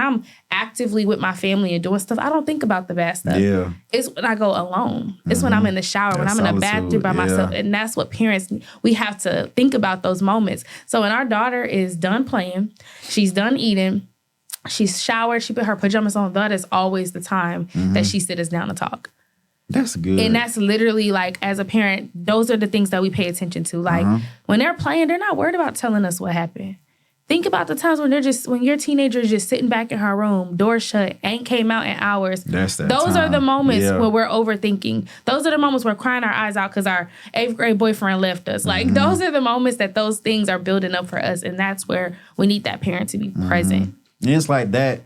I'm actively with my family and doing stuff, I don't think about the bad stuff. It's when I go alone. It's when I'm in the shower, when I'm in the bathroom by myself. And that's what parents, we have to think about those moments. So when our daughter is done playing, she's done eating, she's showered, she put her pajamas on, that is always the time that she sits us down to talk. That's good. And that's literally, like, as a parent, those are the things that we pay attention to. Like, when they're playing, they're not worried about telling us what happened. Think about the times when when your teenager is just sitting back in her room, door shut, ain't came out in hours. Those are the moments where we're overthinking. Those are the moments we're crying our eyes out because our 8th grade boyfriend left us. Like, those are the moments that those things are building up for us. And that's where we need that parent to be present. And it's like that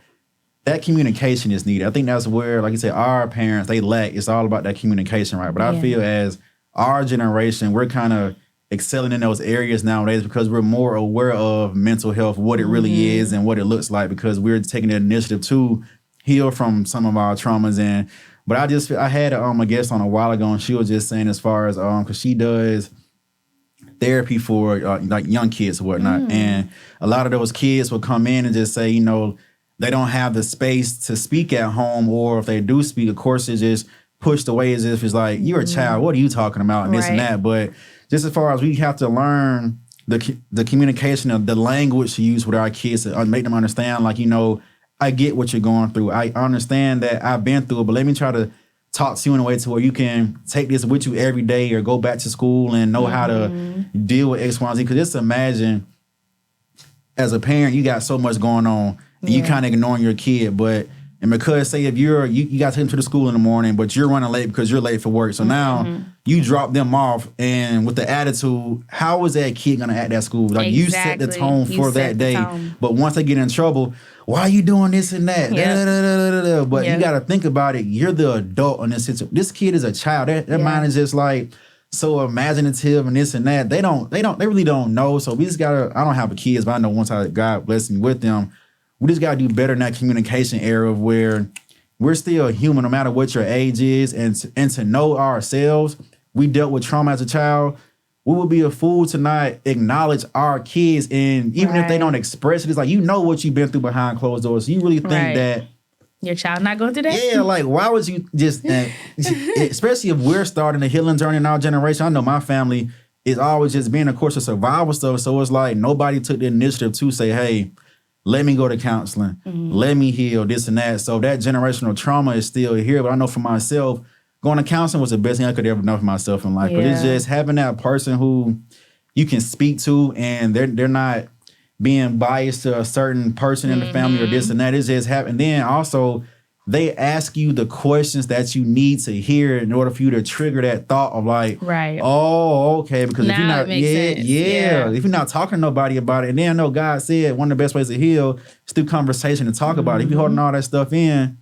communication is needed. I think that's where, like you said, our parents, they lack. It's all about that communication, right? But I feel as our generation, we're kind of excelling in those areas nowadays because we're more aware of mental health, what it really is and what it looks like, because we're taking the initiative to heal from some of our traumas. But I had a guest on a while ago, and she was just saying, as far as because she does therapy for like young kids or whatnot, and a lot of those kids will come in and just say, you know, they don't have the space to speak at home, or if they do speak, of course, it's just pushed away as if it's like, you're a child, what are you talking about, and this and that. But just as far as we have to learn the communication of the language to use with our kids to make them understand, like, you know, I get what you're going through. I understand that I've been through it, but let me try to talk to you in a way to where you can take this with you every day or go back to school and know how to deal with X, Y, and Z. Because just imagine, as a parent, you got so much going on and you kind of ignoring your kid, and because, say, if you got to take them to the school in the morning, but you're running late because you're late for work. So now you drop them off, and with the attitude, how is that kid going to act at school? Like, you set the tone for that day. But once they get in trouble, why are you doing this and that? But you got to think about it. You're the adult in this situation. This kid is a child. Their mind is just like so imaginative and this and that. They really don't know. So we just got to, I don't have kids, but I know once God bless me with them, we just got to do better in that communication era where we're still human no matter what your age is. And to know ourselves, we dealt with trauma as a child. We would be a fool to not acknowledge our kids. And even if they don't express it, it's like, you know what you've been through behind closed doors. So you really think that your child not going through that? Yeah, like, why would you just, especially if we're starting the healing journey in our generation. I know my family, it's always just been, of course, a survival stuff. So it's like nobody took the initiative to say, hey, let me go to counseling. Let me heal this and that. So that generational trauma is still here. But I know for myself, going to counseling was the best thing I could ever do for myself in life. But it's just having that person who you can speak to and they're not being biased to a certain person in the family or this and that. It's just happening. Then also, they ask you the questions that you need to hear in order for you to trigger that thought of like, oh, okay. Because if you're not, if you're not talking to nobody about it, and then I know God said one of the best ways to heal is through conversation and talk about it. If you're holding all that stuff in,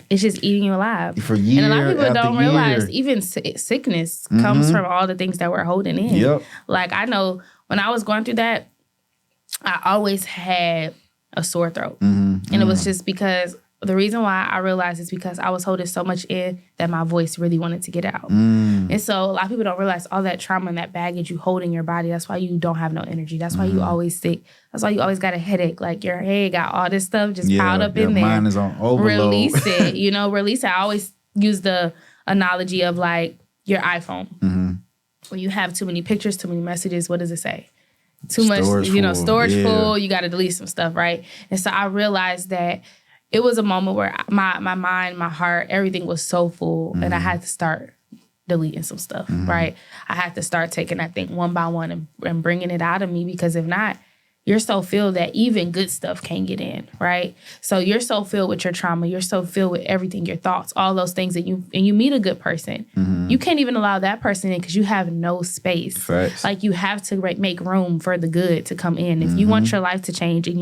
it's just eating you alive. For years, and a lot of people don't realize even sickness comes from all the things that we're holding in. Like I know when I was going through that, I always had a sore throat. And it was just because the reason why I realized is because I was holding so much in that my voice really wanted to get out. And so a lot of people don't realize all that trauma and that baggage you hold in your body. That's why you don't have no energy. That's why you always sick. That's why you always got a headache. Like your head got all this stuff just piled up in there. Mine is on overload. Release it. Release it. I always use the analogy of like your iPhone. When you have too many pictures, too many messages, what does it say? Too much, storage full. You got to delete some stuff, right? And so I realized that it was a moment where my mind, my heart, everything was so full, and I had to start deleting some stuff, right? I had to start taking that thing one by one and bringing it out of me, because if not, you're so filled that even good stuff can't get in, right? So you're so filled with your trauma. You're so filled with everything, your thoughts, all those things that you meet a good person. You can't even allow that person in because you have no space. Facts. Like you have to make room for the good to come in. If you want your life to change and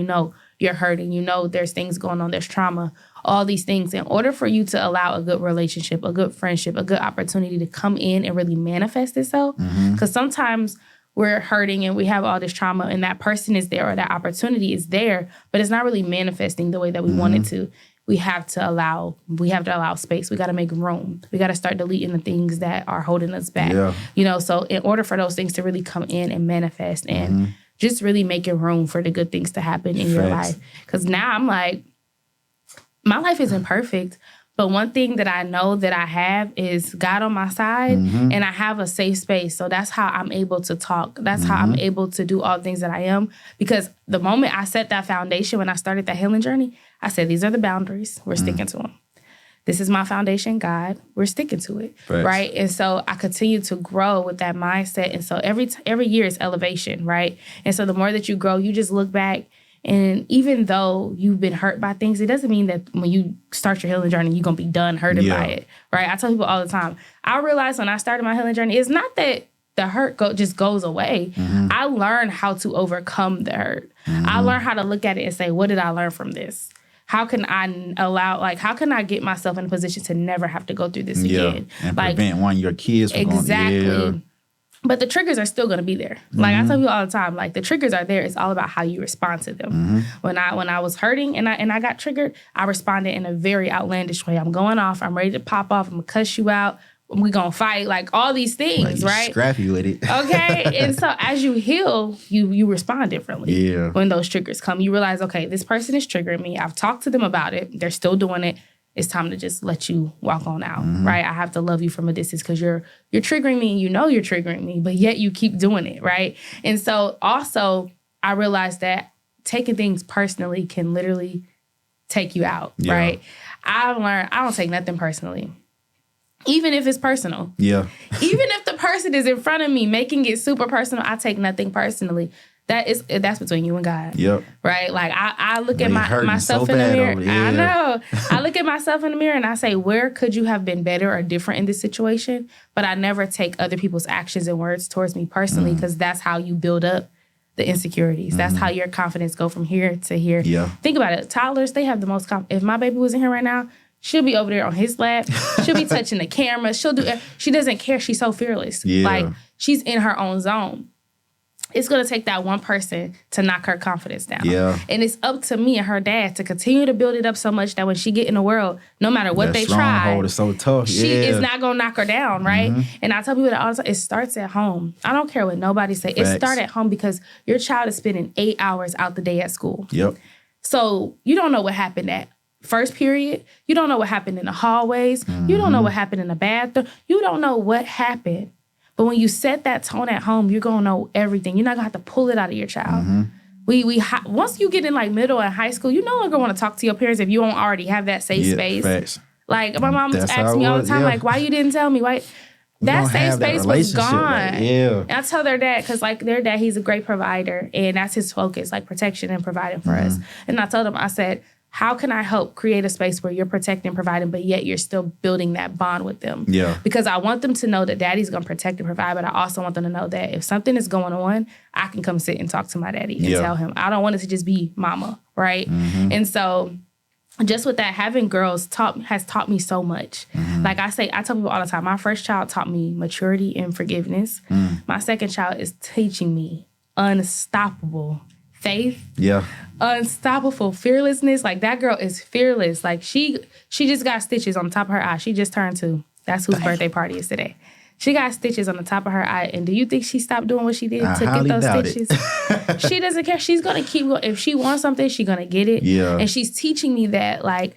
you're hurting, there's things going on, there's trauma, all these things. In order for you to allow a good relationship, a good friendship, a good opportunity to come in and really manifest itself, because sometimes we're hurting and we have all this trauma and that person is there or that opportunity is there, but it's not really manifesting the way that we want it to. We have to allow space. We got to make room. We got to start deleting the things that are holding us back. So in order for those things to really come in and manifest and just really making room for the good things to happen in your life. Because now I'm like, my life isn't perfect, but one thing that I know that I have is God on my side, and I have a safe space. So that's how I'm able to talk. That's how I'm able to do all the things that I am. Because the moment I set that foundation, when I started that healing journey, I said, these are the boundaries. We're sticking to them. This is my foundation, God. We're sticking to it, right? And so I continue to grow with that mindset. And so every year is elevation, right? And so the more that you grow, you just look back. And even though you've been hurt by things, it doesn't mean that when you start your healing journey, you're going to be done hurted by it, right? I tell people all the time, I realized when I started my healing journey, it's not that the hurt just goes away. I learned how to overcome the hurt. I learned how to look at it and say, what did I learn from this? How can I get myself in a position to never have to go through this again? And prevent one of your kids from going. But the triggers are still going to be there. Like I tell people all the time, like the triggers are there. It's all about how you respond to them. When I was hurting and I got triggered, I responded in a very outlandish way. I'm going off. I'm ready to pop off. I'm going to cuss you out. We're going to fight. Like all these things, right? Scrappy with it. Okay. And so as you heal, you respond differently. When those triggers come, you realize, okay, this person is triggering me. I've talked to them about it. They're still doing it. It's time to just let you walk on out, right? I have to love you from a distance because you're triggering me and you're triggering me, but yet you keep doing it, right? And so also I realized that taking things personally can literally take you out, right? I've learned I don't take nothing personally. Even if it's personal. Even if the person is in front of me making it super personal, I take nothing personally. That's between you and God. Right? Like I look at myself in the mirror. I know. I look at myself in the mirror and I say, where could you have been better or different in this situation? But I never take other people's actions and words towards me personally, because that's how you build up the insecurities. That's how your confidence go from here to here. Think about it. Toddlers, they have the most if my baby was in here right now, she'll be over there on his lap. She'll be touching the camera. She doesn't care. She's so fearless. Like she's in her own zone. It's going to take that one person to knock her confidence down. And it's up to me and her dad to continue to build it up so much that when she get in the world, no matter what they try, is so tough. She is not going to knock her down, right? And I tell people that all the time, it starts at home. I don't care what nobody say. It starts at home because your child is spending 8 hours out the day at school. So you don't know what happened at first period. You don't know what happened in the hallways. You don't know what happened in the bathroom. You don't know what happened. But when you set that tone at home, you're gonna know everything. You're not gonna have to pull it out of your child. Once you get in like middle and high school, you no longer want to talk to your parents if you don't already have that safe space. Facts. Like my mom asks me all the time, like, why you didn't tell me? Why? That safe space was gone. Like, and I tell their dad, because like their dad, he's a great provider, and that's his focus, like protection and providing for us. And I told him, I said, how can I help create a space where you're protecting and providing, but yet you're still building that bond with them? Yeah. Because I want them to know that daddy's going to protect and provide, but I also want them to know that if something is going on, I can come sit and talk to my daddy and tell him. I don't want it to just be mama, right? And so just with that, having girls has taught me so much. Like I tell people all the time, my first child taught me maturity and forgiveness. My second child is teaching me unstoppable faith. Yeah. Unstoppable fearlessness. Like that girl is fearless. Like she just got stitches on the top of her eye. She just turned 2. That's whose birthday party is today. She got stitches on the top of her eye. And do you think she stopped doing what she did to get those stitches? She doesn't care. She's going to keep going. If she wants something, she's going to get it. Yeah. And she's teaching me that, like,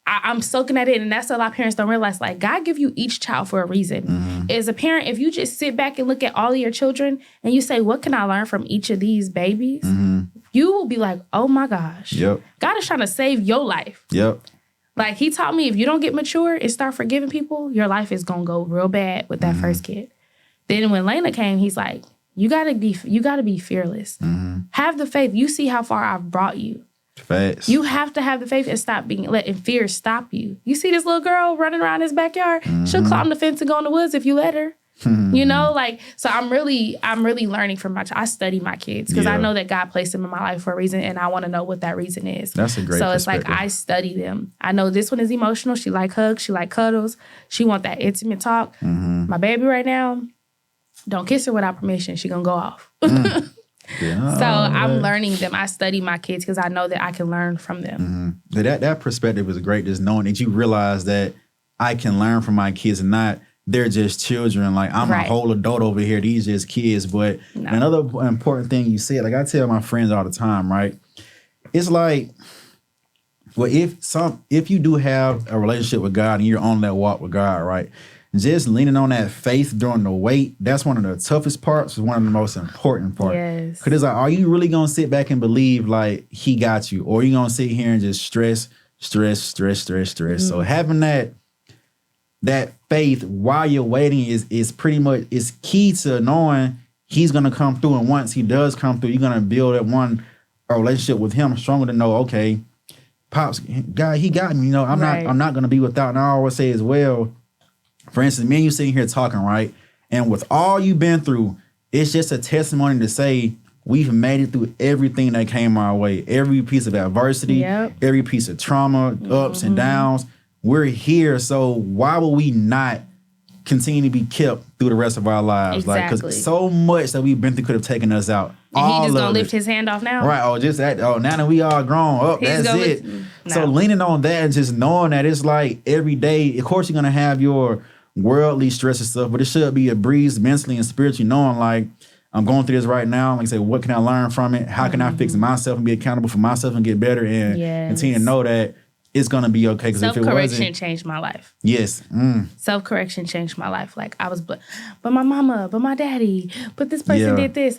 I'm soaking at it. And that's what a lot of parents don't realize. Like, God give you each child for a reason. As a parent, if you just sit back and look at all of your children and you say, what can I learn from each of these babies? You will be like, oh my gosh. Yep. God is trying to save your life. Yep. Like, he taught me, if you don't get mature and start forgiving people, your life is going to go real bad with that first kid. Then when Layla came, he's like, you got to be fearless. Have the faith. You see how far I've brought you. Facts. You have to have the faith and stop letting fear stop you. You see this little girl running around his backyard? She'll climb the fence and go in the woods if you let her. You know, like, so I'm really learning from I study my kids because I know that God placed them in my life for a reason, and I want to know what that reason is. That's a great So it's like I study them. I know this one is emotional. She like hugs. She like cuddles. She want that intimate talk. My baby right now, don't kiss her without permission. She gonna go off. So I'm learning them. I study my kids because I know that I can learn from them. That perspective is great. Just knowing that you realize that I can learn from my kids and not they're just children. Like, I'm a whole adult over here. These just kids. But another important thing you said, like I tell my friends all the time, right? It's like, well, if you do have a relationship with God and you're on that walk with God, right? Just leaning on that faith during the wait, that's one of the toughest parts, is one of the most important parts. Yes. Because it's like, are you really going to sit back and believe like he got you? Or are you going to sit here and just stress? So having that faith while you're waiting is pretty much is key to knowing he's gonna come through. And once he does come through, you're gonna build a relationship with him stronger to know, okay, Pops, God, he got me. You know, I'm not gonna be without. And I always say as well, for instance, me and you sitting here talking, right? And with all you've been through, it's just a testimony to say we've made it through everything that came our way. Every piece of adversity, every piece of trauma, ups and downs. We're here, so why would we not continue to be kept through the rest of our lives? Exactly. Like, because so much that we've been through could have taken us out. And he just gonna lift his hand off now? Right. Oh, just that. Oh, now that we all grown up, that's it. No. So leaning on that and just knowing that it's like every day, of course you're gonna have your worldly stress and stuff, but it should be a breeze mentally and spiritually, knowing like, I'm going through this right now. Like I say, what can I learn from it? How can I fix myself and be accountable for myself and get better and continue to know that it's going to be okay. Self-correction changed my life. Yes. Self-correction changed my life. Like, I was, but my mama, but my daddy, but this person did this.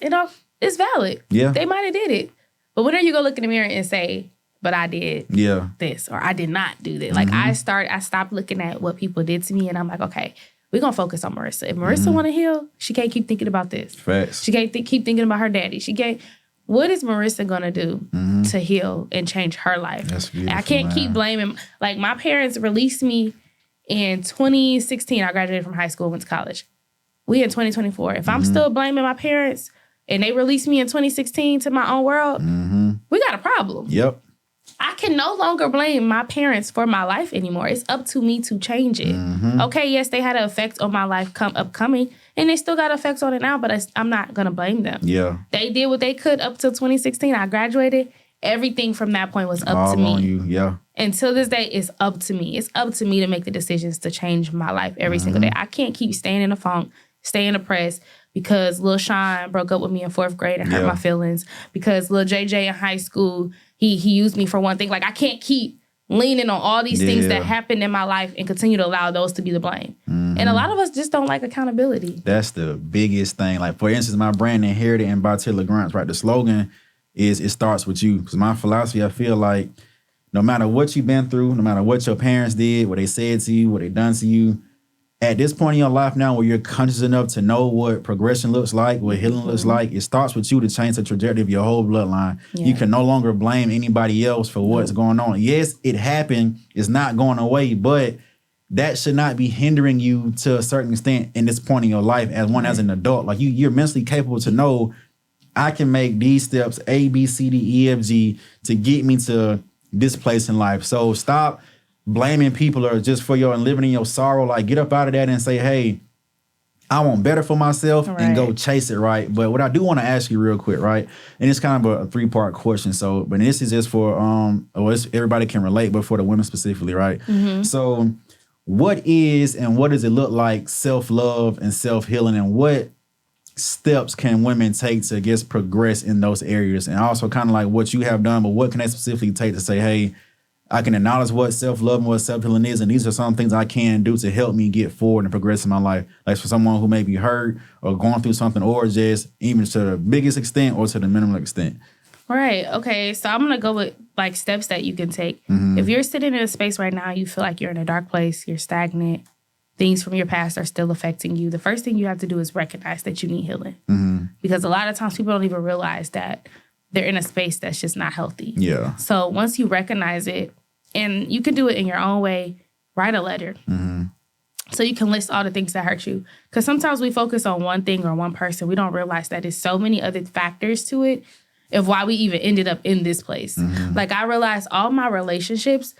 It's valid. Yeah. They might have did it. But whenever you go look in the mirror and say, but I did this, or I did not do this. Like, I stopped looking at what people did to me, and I'm like, okay, we're going to focus on Marissa. If Marissa want to heal, she can't keep thinking about this. Facts. She can't keep thinking about her daddy. She can't. What is Marissa going to do to heal and change her life? That's beautiful, I can't keep blaming. Like, my parents released me in 2016. I graduated from high school, went to college. We in 2024. If I'm still blaming my parents and they released me in 2016 to my own world, we got a problem. Yep. I can no longer blame my parents for my life anymore. It's up to me to change it. Okay, yes, they had an effect on my life upcoming, and they still got effects on it now, but I'm not going to blame them. Yeah. They did what they could up till 2016. I graduated. Everything from that point was up to me. On you. Yeah. Until this day, it's up to me. It's up to me to make the decisions to change my life every single day. I can't keep staying in the funk, staying depressed, because Lil Sean broke up with me in 4th grade and hurt my feelings. Because Lil JJ in high school, he used me for one thing. Like, I can't keep leaning on all these things that happened in my life and continue to allow those to be the blame. And And a lot of us just don't like accountability. That's the biggest thing. Like, for instance, my brand Inherited and by Taylor Grants, right? The slogan is, it starts with you. Because my philosophy, I feel like no matter what you've been through, no matter what your parents did, what they said to you, what they done to you, at this point in your life now where you're conscious enough to know what progression looks like, what healing looks like, it starts with you to change the trajectory of your whole bloodline. Yeah. You can no longer blame anybody else for what's going on. Yes, it happened. It's not going away, but that should not be hindering you to a certain extent in this point in your life as an adult. Like you're mentally capable to know I can make these steps, A, B, C, D, E, F, G, to get me to this place in life. So stop blaming people or just for your and living in your sorrow. Like, get up out of that and say, hey, I want better for myself and go chase it, right? But what I do want to ask you real quick, right? And it's kind of a 3-part question. So, but this is just for, everybody can relate, but for the women specifically, right? Mm-hmm. So what is and what does it look like self-love and self-healing, and what steps can women take to, I guess, progress in those areas? And also kind of like what you have done, but what can they specifically take to say, hey, I can acknowledge what self-love and what self-healing is, and these are some things I can do to help me get forward and progress in my life. Like for someone who may be hurt or going through something, or just even to the biggest extent or to the minimal extent. Right. Okay. So I'm going to go with like steps that you can take. Mm-hmm. If you're sitting in a space right now, you feel like you're in a dark place, you're stagnant, things from your past are still affecting you, the first thing you have to do is recognize that you need healing. Mm-hmm. Because a lot of times people don't even realize that they're in a space that's just not healthy. Yeah. So once you recognize it, and you can do it in your own way, write a letter. Mm-hmm. So you can list all the things that hurt you. Because sometimes we focus on one thing or one person. We don't realize that there's so many other factors to it of why we even ended up in this place. Mm-hmm. Like, I realized all my relationships,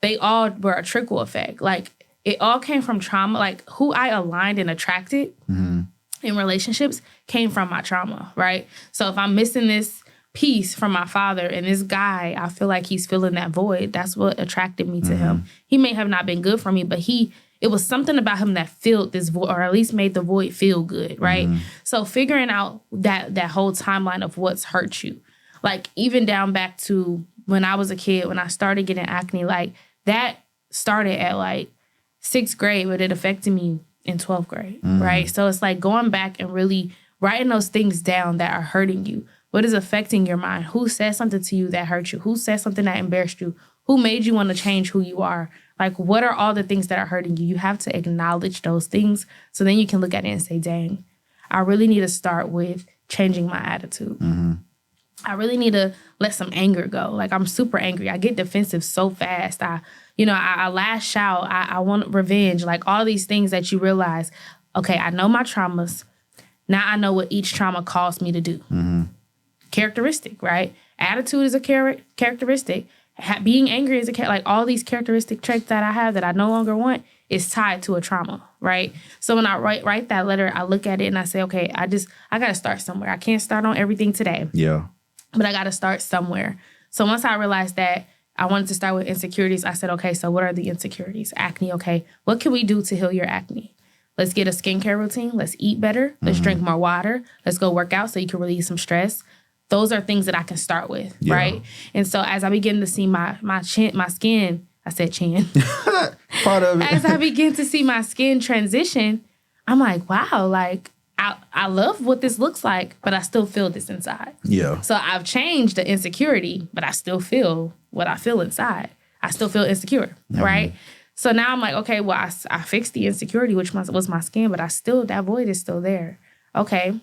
they all were a trickle effect. Like, it all came from trauma. Like, who I aligned and attracted in relationships came from my trauma, right? So if I'm missing this piece from my father and this guy, I feel like he's filling that void. That's what attracted me to him. He may have not been good for me, but it was something about him that filled this void, or at least made the void feel good, right? So figuring out that whole timeline of what's hurt you, like even down back to when I was a kid, when I started getting acne, like that started at like 6th grade, but it affected me in 12th grade, right? So it's like going back and really writing those things down that are hurting you. What is affecting your mind? Who said something to you that hurt you? Who said something that embarrassed you? Who made you want to change who you are? Like, what are all the things that are hurting you? You have to acknowledge those things so then you can look at it and say, dang, I really need to start with changing my attitude. Mm-hmm. I really need to let some anger go. Like, I'm super angry. I get defensive so fast. I lash out. I want revenge. Like, all these things that you realize, okay, I know my traumas. Now I know what each trauma caused me to do. Mm-hmm. Characteristic, right? Attitude is a characteristic. Being angry is like all these characteristic traits that I have that I no longer want is tied to a trauma, right? So when I write that letter, I look at it and I say, okay, I got to start somewhere. I can't start on everything today. Yeah. But I got to start somewhere. So once I realized that I wanted to start with insecurities, I said, okay, so what are the insecurities? Acne, okay. What can we do to heal your acne? Let's get a skincare routine. Let's eat better. Let's drink more water. Let's go work out so you can release some stress. Those are things that I can start with, right? And so as I begin to see my skin, I said chin. Part of it. As I begin to see my skin transition, I'm like, wow, like I love what this looks like, but I still feel this inside. Yeah. So I've changed the insecurity, but I still feel what I feel inside. I still feel insecure, right? So now I'm like, okay, well, I fixed the insecurity, which was my skin, but that void is still there. Okay.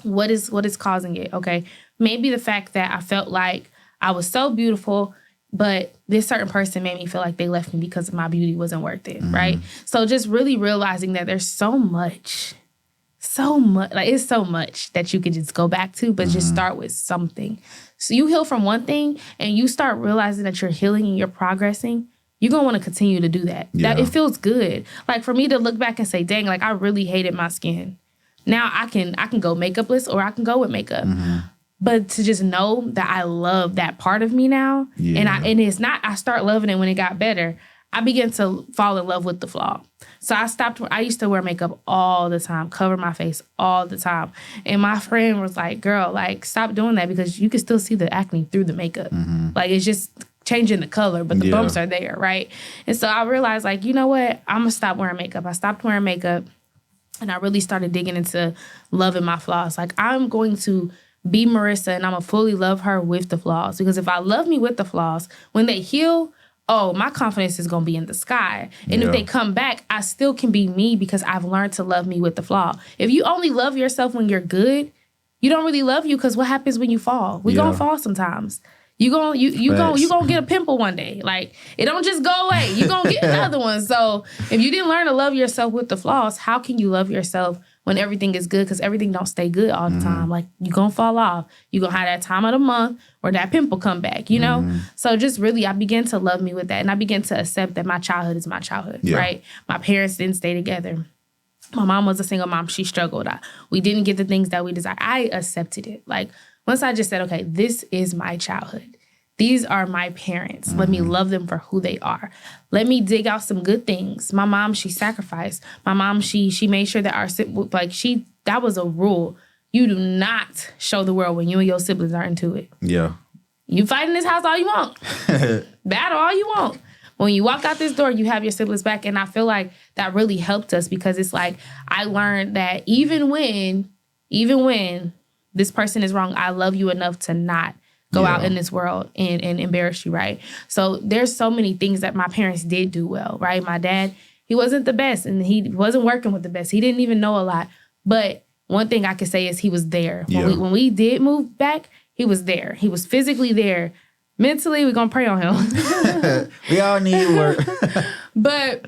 What is causing it? Okay. Maybe the fact that I felt like I was so beautiful, but this certain person made me feel like they left me because my beauty wasn't worth it. Right. So just really realizing that there's so much, like it's so much that you can just go back to, but just start with something. So you heal from one thing and you start realizing that you're healing and you're progressing. You're going to want to continue to do that. Yeah. That it feels good. Like for me to look back and say, dang, like I really hated my skin. Now I can go makeupless or I can go with makeup. But to just know that I love that part of me now, and it's not, I start loving it when it got better. I began to fall in love with the flaw. So I used to wear makeup all the time, cover my face all the time. And my friend was like, girl, like stop doing that because you can still see the acne through the makeup. Like it's just changing the color, but the bumps are there, right? And so I realized, like, you know what? I'm going to stop wearing makeup. I stopped wearing makeup, and I really started digging into loving my flaws. Like, I'm going to be Marissa, and I'm going to fully love her with the flaws. Because if I love me with the flaws, when they heal, my confidence is going to be in the sky. And if they come back, I still can be me because I've learned to love me with the flaw. If you only love yourself when you're good, you don't really love you, because what happens when you fall? We gonna fall sometimes. You gonna get a pimple one day. Like, it don't just go away. You gonna get another one. So if you didn't learn to love yourself with the flaws, how can you love yourself when everything is good? Because everything don't stay good all the time. Like, you gonna fall off. You gonna have that time of the month where that pimple come back, you know? So just really, I began to love me with that. And I began to accept that my childhood is my childhood, right? My parents didn't stay together. My mom was a single mom. She struggled. We didn't get the things that we desired. I accepted it. Like, once I just said, okay, this is my childhood. These are my parents. Let me love them for who they are. Let me dig out some good things. My mom, she sacrificed. My mom, she made sure that that was a rule. You do not show the world when you and your siblings are into it. Yeah. You fight in this house all you want. Battle all you want. When you walk out this door, you have your siblings back. And I feel like that really helped us, because it's like, I learned that even when this person is wrong, I love you enough to not go out in this world and embarrass you, right? So there's so many things that my parents did do well, right? My dad, he wasn't the best, and he wasn't working with the best. He didn't even know a lot. But one thing I could say is he was there. When we did move back, he was there. He was physically there. Mentally, we're going to pray on him. We all need work. But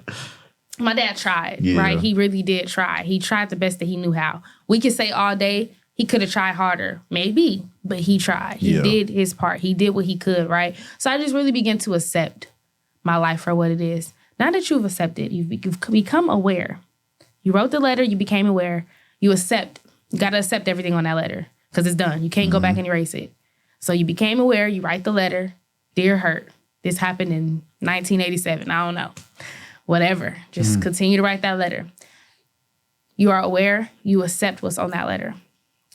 my dad tried, right? He really did try. He tried the best that he knew how. We could say all day, he could have tried harder, maybe, but he tried. He did his part. He did what he could, right? So I just really began to accept my life for what it is. Now that you've accepted, you've become aware. You wrote the letter, you became aware. You accept. You got to accept everything on that letter, because it's done. You can't go back and erase it. So you became aware, you write the letter. Dear Hurt, this happened in 1987. I don't know. Whatever. Just continue to write that letter. You are aware, you accept what's on that letter.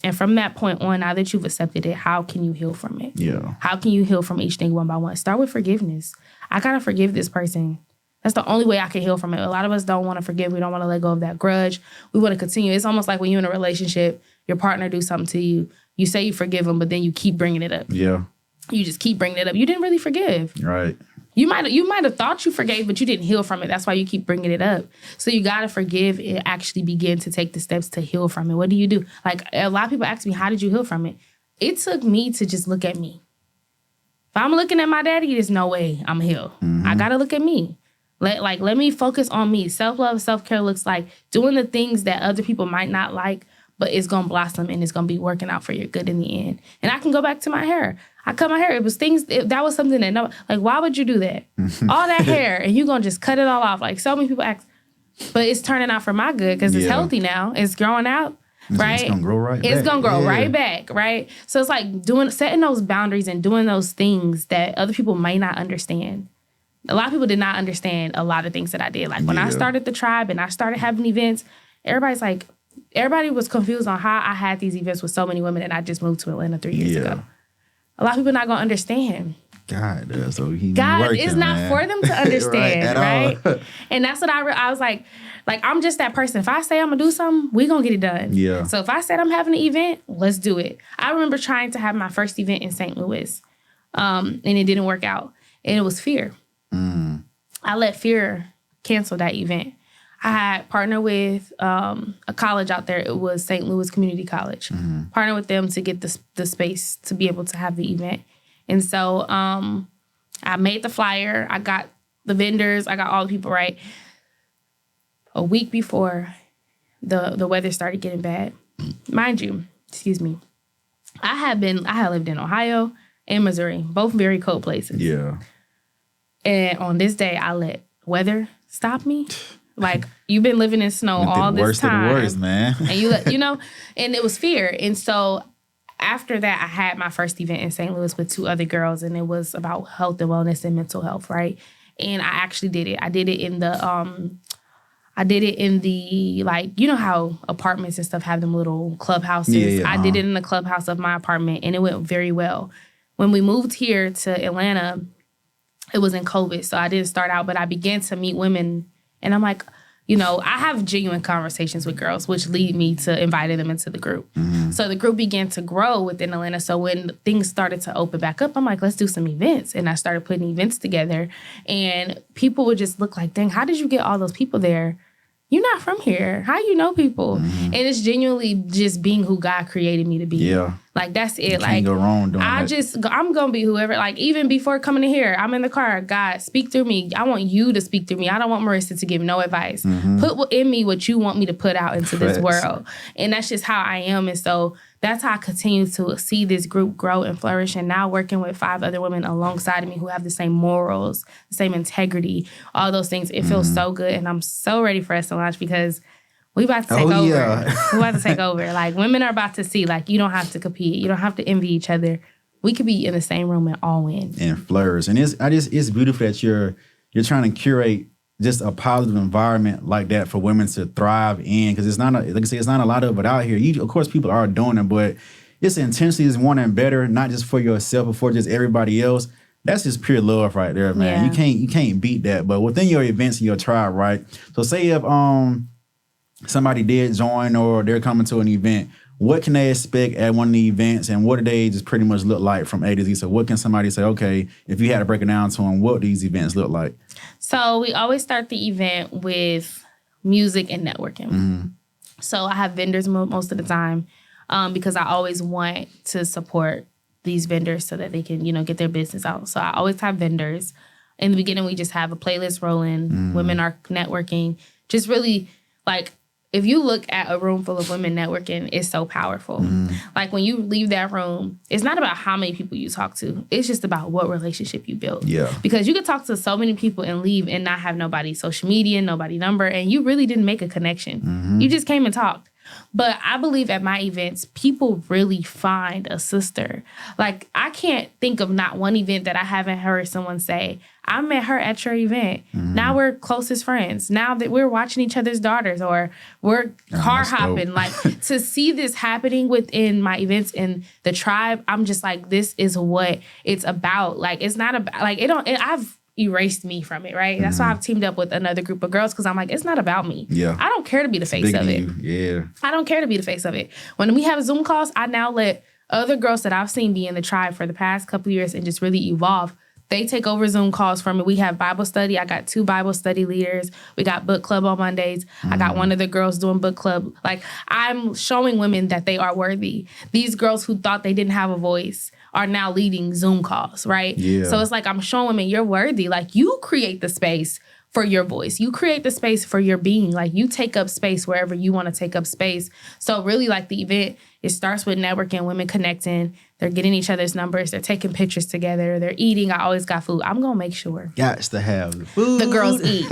And from that point on, now that you've accepted it, how can you heal from it? Yeah. How can you heal from each thing one by one? Start with forgiveness. I got to forgive this person. That's the only way I can heal from it. A lot of us don't want to forgive. We don't want to let go of that grudge. We want to continue. It's almost like when you're in a relationship, your partner do something to you. You say you forgive them, but then you keep bringing it up. Yeah. You just keep bringing it up. You didn't really forgive. Right. You might have thought you forgave, but you didn't heal from it. That's why you keep bringing it up. So you got to forgive and actually begin to take the steps to heal from it. What do you do? Like, a lot of people ask me, how did you heal from it? It took me to just look at me. If I'm looking at my daddy, there's no way I'm healed. I got to look at me. Let me focus on me. Self-love, self-care looks like doing the things that other people might not like, but it's going to blossom and it's going to be working out for your good in the end. And I can go back to my hair. I cut my hair. It was things, that was something that, why would you do that? All that hair, and you going to just cut it all off. Like, so many people ask, but it's turning out for my good because it's healthy now. It's growing out, right? It's going to grow right back. It's going to grow right back, right? So it's like setting those boundaries and doing those things that other people may not understand. A lot of people did not understand a lot of things that I did. Like, when I started the tribe and I started having events, everybody was confused on how I had these events with so many women, and I just moved to Atlanta 3 years ago. A lot of people not going to understand. God is not for them to understand, right? And that's what I was like, I'm just that person. If I say I'm going to do something, we going to get it done. Yeah. So if I said I'm having an event, let's do it. I remember trying to have my first event in St. Louis, and it didn't work out. And it was fear. I let fear cancel that event. I had partnered with a college out there. It was St. Louis Community College. Partnered with them to get the space to be able to have the event. And so I made the flyer. I got the vendors. I got all the people, right? A week before the weather started getting bad. Mind you, I had lived in Ohio and Missouri, both very cold places. Yeah. And on this day, I let weather stop me. Like, you've been living in snow all this time. The worst, man. And and it was fear. And so after that, I had my first event in St. Louis with 2 other girls, and it was about health and wellness and mental health, right? And I actually did it. I did it in the, like, you know how apartments and stuff have them little clubhouses? Yeah, I did it in the clubhouse of my apartment, and it went very well. When we moved here to Atlanta, it was in COVID, so I didn't start out, but I began to meet women, and I'm like, you know, I have genuine conversations with girls, which lead me to inviting them into the group. So the group began to grow within Atlanta. So when things started to open back up, I'm like, let's do some events. And I started putting events together. And people would just look like, dang, how did you get all those people there? You're not from here. How you know people? And it's genuinely just being who God created me to be. Yeah. Like, that's it. You like, can't go wrong doing that. I'm going to be whoever. Like, even before coming in here, I'm in the car. God, speak through me. I want you to speak through me. I don't want Marissa to give no advice. Put in me what you want me to put out into this world. And that's just how I am. And so that's how I continue to see this group grow and flourish. And now working with 5 other women alongside of me who have the same morals, the same integrity, all those things. It feels so good. And I'm so ready for us to launch because we about to take over. Yeah. We about to take over. Like, women are about to see, like, you don't have to compete. You don't have to envy each other. We could be in the same room and all win. And flourish. And it's beautiful that you're trying to curate just a positive environment like that for women to thrive in. Because it's not, like I say, it's not a lot of it out here. Of course, people are doing it, but it's intentionally is wanting better, not just for yourself, but for just everybody else. That's just pure love right there, man. Yeah. You can't beat that. But within your events and your tribe, right? So say if somebody did join or they're coming to an event, what can they expect at one of the events, and what do they just pretty much look like from A to Z? So what can somebody say, okay, if you had to break it down to them, what these events look like? So we always start the event with music and networking. So I have vendors most of the time because I always want to support these vendors so that they can, you know, get their business out. So I always have vendors. In the beginning, we just have a playlist rolling. Women are networking. Just really, like, if you look at a room full of women networking, it's so powerful. Like, when you leave that room, it's not about how many people you talk to. It's just about what relationship you build. Yeah. Because you could talk to so many people and leave and not have nobody's social media, nobody number, and you really didn't make a connection. You just came and talked. But I believe at my events, people really find a sister. Like, I can't think of not one event that I haven't heard someone say, I met her at your event. Now we're closest friends. Now that we're watching each other's daughters, or we're car hopping. Like, to see this happening within my events in the tribe, I'm just like, this is what it's about. Like, it's not about, like, I've erased me from it, right? That's why I've teamed up with another group of girls, because I'm like, it's not about me. Yeah. I don't care to be the face of it. Yeah. I don't care to be the face of it. When we have Zoom calls, I now let other girls that I've seen be in the tribe for the past couple of years and just really evolve. They take over Zoom calls for me. We have Bible study. I got 2 Bible study leaders. We got book club on Mondays. I got one of the girls doing book club. Like, I'm showing women that they are worthy. These girls who thought they didn't have a voice are now leading Zoom calls, right? Yeah. So it's like, I'm showing women you're worthy. Like, you create the space for your voice. You create the space for your being. Like, you take up space wherever you want to take up space. So really, like, the event, it starts with networking, women connecting. They're getting each other's numbers. They're taking pictures together. They're eating. I always got food. I'm going to make sure. Gots to have the food. The girls eat.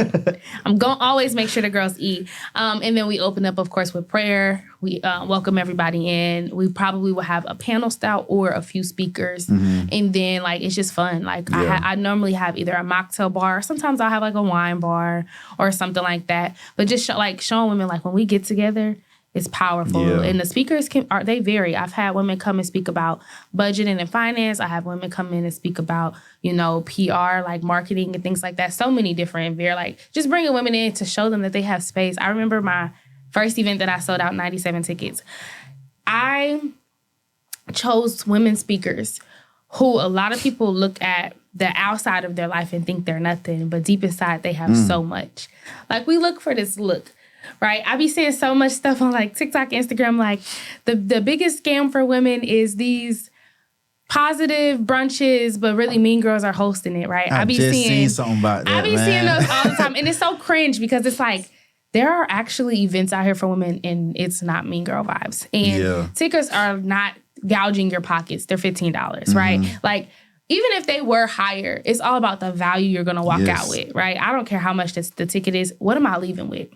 I'm going to always make sure the girls eat. And then we open up, of course, with prayer. We welcome everybody in. We probably will have a panel style or a few speakers. And then, like, it's just fun. Like, I normally have either a mocktail bar. Sometimes I'll have, like, a wine bar or something like that. But just showing women, like, when we get together, it's powerful. Yeah. And the speakers they vary. I've had women come and speak about budgeting and finance. I have women come in and speak about, you know, PR, like marketing and things like that. So many different, like, just bringing women in to show them that they have space. I remember my first event that I sold out 97 tickets. I chose women speakers who a lot of people look at the outside of their life and think they're nothing, but deep inside they have so much. Like, we look for this look. Right? I be seeing so much stuff on, like, TikTok, Instagram, like, the biggest scam for women is these positive brunches, but really mean girls are hosting it, right? I be seeing something about that, I be man. seeing those all the time. And it's so cringe because it's like, there are actually events out here for women and it's not mean girl vibes. And tickets are not gouging your pockets. They're $15, right? Like, even if they were higher, it's all about the value you're going to walk out with, right? I don't care how much the ticket is. What am I leaving with?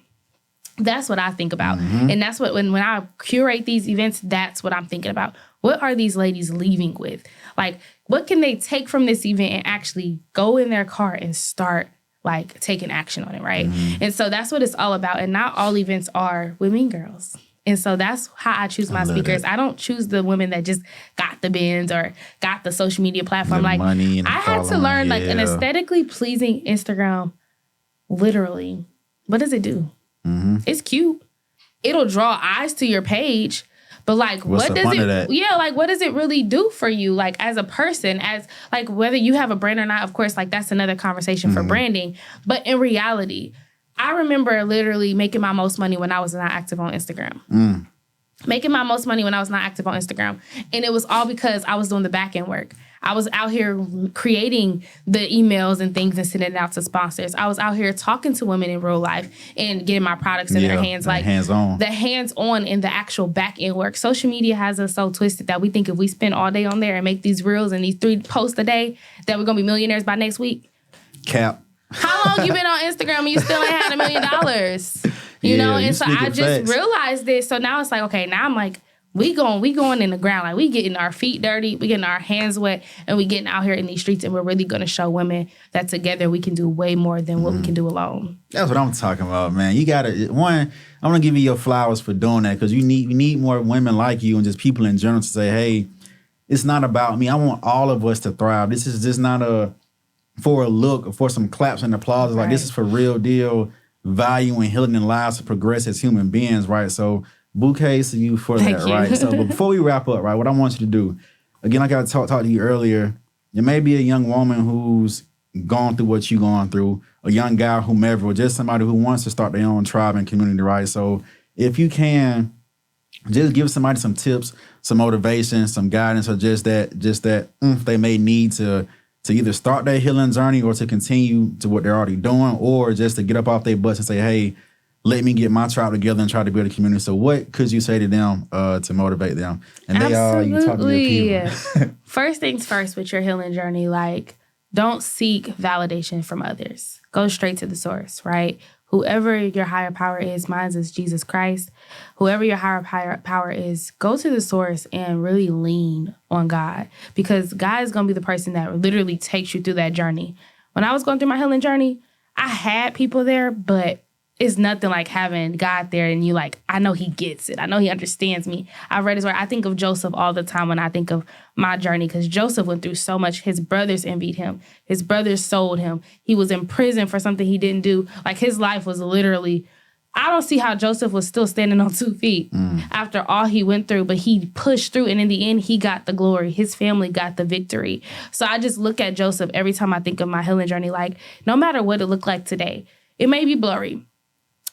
That's what I think about. And that's what, when I curate these events, that's what I'm thinking about. What are these ladies leaving with? Like, what can they take from this event and actually go in their car and start, like, taking action on it, right? And so that's what it's all about. And not all events are with mean girls. And so that's how I choose my speakers. I don't choose the women that just got the Benz or got the social media platform. The like money and I had to learn like an yeah. aesthetically pleasing Instagram. Literally, what does it do? Mm-hmm. It's cute. It'll draw eyes to your page, but like, What's what the does fun it? of that? Yeah, like what does it really do for you? Like as a person, as like whether you have a brand or not. Of course, like that's another conversation for branding. But in reality, I remember literally making my most money when I was not active on Instagram. Making my most money when I was not active on Instagram. And it was all because I was doing the back end work. I was out here creating the emails and things and sending it out to sponsors. I was out here talking to women in real life and getting my products in their hands. Like hands-on. The hands-on and the actual back end work. Social media has us so twisted that we think if we spend all day on there and make these reels and these 3 posts a day, that we're going to be millionaires by next week. Cap. How long you been on Instagram and you still ain't had $1 million? You know, and so I just realized this. So now it's like, okay, now I'm like, we going in the ground. Like we getting our feet dirty, we getting our hands wet, and we getting out here in these streets, and we're really gonna show women that together we can do way more than what we can do alone. That's what I'm talking about, man. You gotta I'm gonna give you your flowers for doing that because we need more women like you and just people in general to say, hey, it's not about me. I want all of us to thrive. This is just not for a look or for some claps and applause. Right. Like this is for real deal value and healing in lives to progress as human beings, right? So bouquets to you for that, right? So but before we wrap up, right, what I want you to do, again, like I talked to you earlier, there may be a young woman who's gone through what you're going through, a young guy, whomever, or just somebody who wants to start their own tribe and community, right? So if you can, just give somebody some tips, some motivation, some guidance, or just that they may need to either start their healing journey or to continue to what they're already doing, or just to get up off their butts and say, hey, let me get my tribe together and try to build a community. So what could you say to them to motivate them? And they all, you talk to their people. First things first with your healing journey, like don't seek validation from others. Go straight to the source, right? Whoever your higher power is, mine is Jesus Christ. Whoever your higher power is, go to the source and really lean on God, because God is going to be the person that literally takes you through that journey. When I was going through my healing journey, I had people there, but it's nothing like having God there and you like, I know he gets it. I know he understands me. I read his word. I think of Joseph all the time when I think of my journey, because Joseph went through so much. His brothers envied him. His brothers sold him. He was in prison for something he didn't do. Like his life was literally, I don't see how Joseph was still standing on 2 feet after all he went through, but he pushed through, and in the end, he got the glory. His family got the victory. So I just look at Joseph every time I think of my healing journey, like no matter what it looked like today, it may be blurry,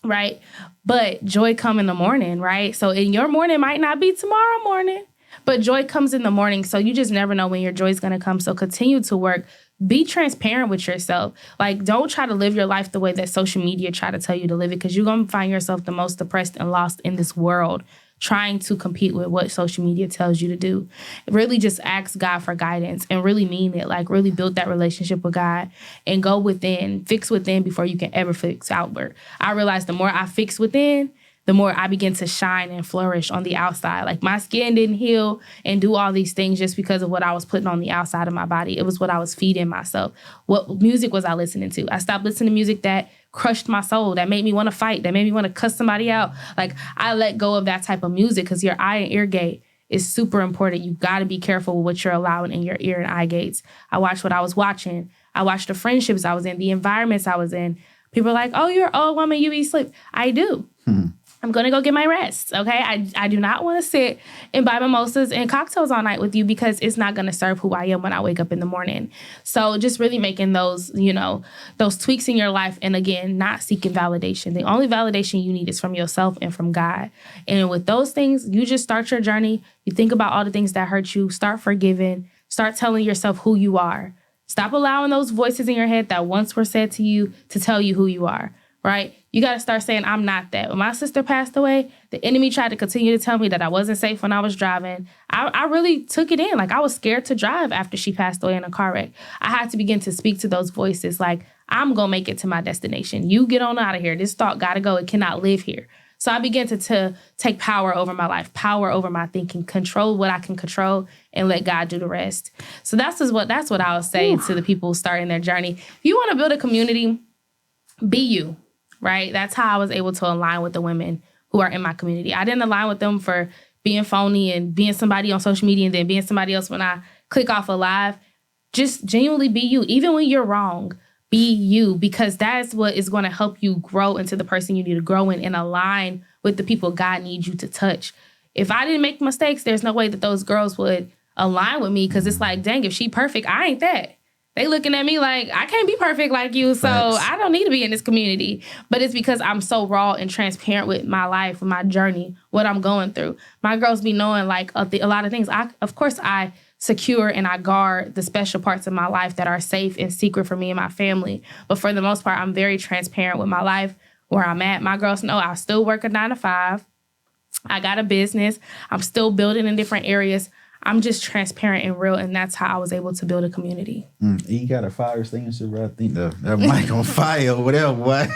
right? But joy come in the morning, right? So in your morning might not be tomorrow morning, but joy comes in the morning. So you just never know when your joy is going to come. So continue to work. Be transparent with yourself. Like, don't try to live your life the way that social media try to tell you to live it, because you're going to find yourself the most depressed and lost in this world trying to compete with what social media tells you to do. Really just ask God for guidance and really mean it. Like really build that relationship with God and go within, fix within before you can ever fix outward. I realized the more I fix within, the more I begin to shine and flourish on the outside. Like my skin didn't heal and do all these things just because of what I was putting on the outside of my body. It was what I was feeding myself. What music was I listening to? I stopped listening to music that crushed my soul, that made me want to fight, that made me want to cuss somebody out. Like I let go of that type of music, because your eye and ear gate is super important. You got to be careful with what you're allowing in your ear and eye gates. I watched what I was watching. I watched the friendships I was in, the environments I was in. People are like, oh, you're an old woman, you be asleep. I do. I'm going to go get my rest, okay? I do not want to sit and buy mimosas and cocktails all night with you, because it's not going to serve who I am when I wake up in the morning. So just really making those, those tweaks in your life. And again, not seeking validation. The only validation you need is from yourself and from God. And with those things, you just start your journey. You think about all the things that hurt you. Start forgiving. Start telling yourself who you are. Stop allowing those voices in your head that once were said to you to tell you who you are, right? You got to start saying, I'm not that. When my sister passed away, the enemy tried to continue to tell me that I wasn't safe when I was driving. I really took it in. Like, I was scared to drive after she passed away in a car wreck. I had to begin to speak to those voices like, I'm going to make it to my destination. You get on out of here. This thought got to go. It cannot live here. So I began to take power over my life, power over my thinking, control what I can control, and let God do the rest. So that's what I would say to the people starting their journey. If you want to build a community, be you. Right? That's how I was able to align with the women who are in my community. I didn't align with them for being phony and being somebody on social media and then being somebody else when I click off a live. Just genuinely be you. Even when you're wrong, be you, because that's what is going to help you grow into the person you need to grow in and align with the people God needs you to touch. If I didn't make mistakes, there's no way that those girls would align with me, because it's like, dang, if she perfect, I ain't that. They looking at me like, I can't be perfect like you, so I don't need to be in this community. But it's because I'm so raw and transparent with my life, with my journey, what I'm going through. My girls be knowing like a lot of things. Of course, I secure and I guard the special parts of my life that are safe and secret for me and my family. But for the most part, I'm very transparent with my life, where I'm at. My girls know I still work a 9 to 5. I got a business. I'm still building in different areas. I'm just transparent and real, and that's how I was able to build a community. You got a fire extinguisher, bro. I think that mic on fire or whatever, boy.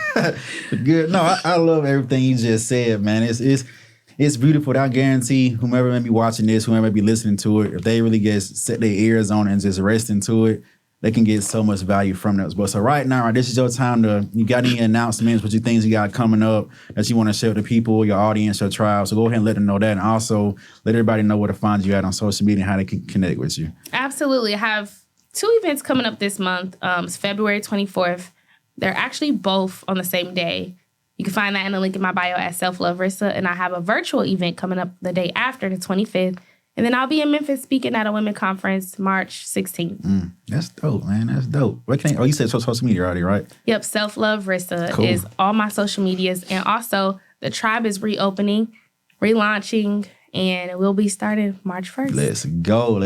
Good. No, I love everything you just said, man. It's beautiful. I guarantee whomever may be watching this, whomever may be listening to it, if they really just set their ears on it and just rest into it, they can get so much value from that as well. So right now, this is your time you got any announcements, what you things you got coming up that you want to share with the people, your audience, your tribe. So go ahead and let them know that. And also let everybody know where to find you at on social media and how they can connect with you. Absolutely. I have 2 events coming up this month. It's February 24th. They're actually both on the same day. You can find that in the link in my bio at Self Love Marissa. And I have a virtual event coming up the day after, the 25th. And then I'll be in Memphis speaking at a women conference March 16th. That's dope, man. That's dope. You said social media already, right? Yep. Self Love Marissa is all my social medias. And also, the tribe is reopening, relaunching, and we'll be starting March 1st. Let's go.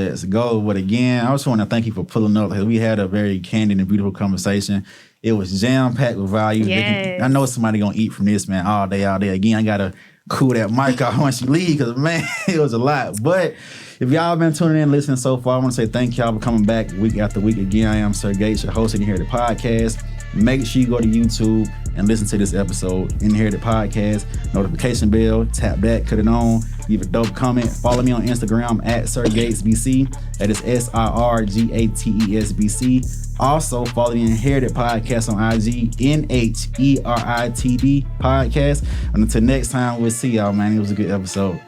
But again, I just want to thank you for pulling up. We had a very candid and beautiful conversation. It was jam-packed with value. Yes. I know somebody going to eat from this, man, all day. Again, I got to cool that mic off once you leave, because, man, it was a lot. But if y'all been tuning in, listening so far, I want to say thank y'all for coming back week after week. Again, I am Sir Gates, your host in Here the Podcast. Make sure you go to YouTube and listen to this episode in Here the Podcast. Notification bell, tap that, cut it on, leave a dope comment. Follow me on Instagram at SirGatesBC. That is SirGatesBC. Also, follow the Inherited Podcast on IG, NHERITD Podcast. And until next time, we'll see y'all, man. It was a good episode.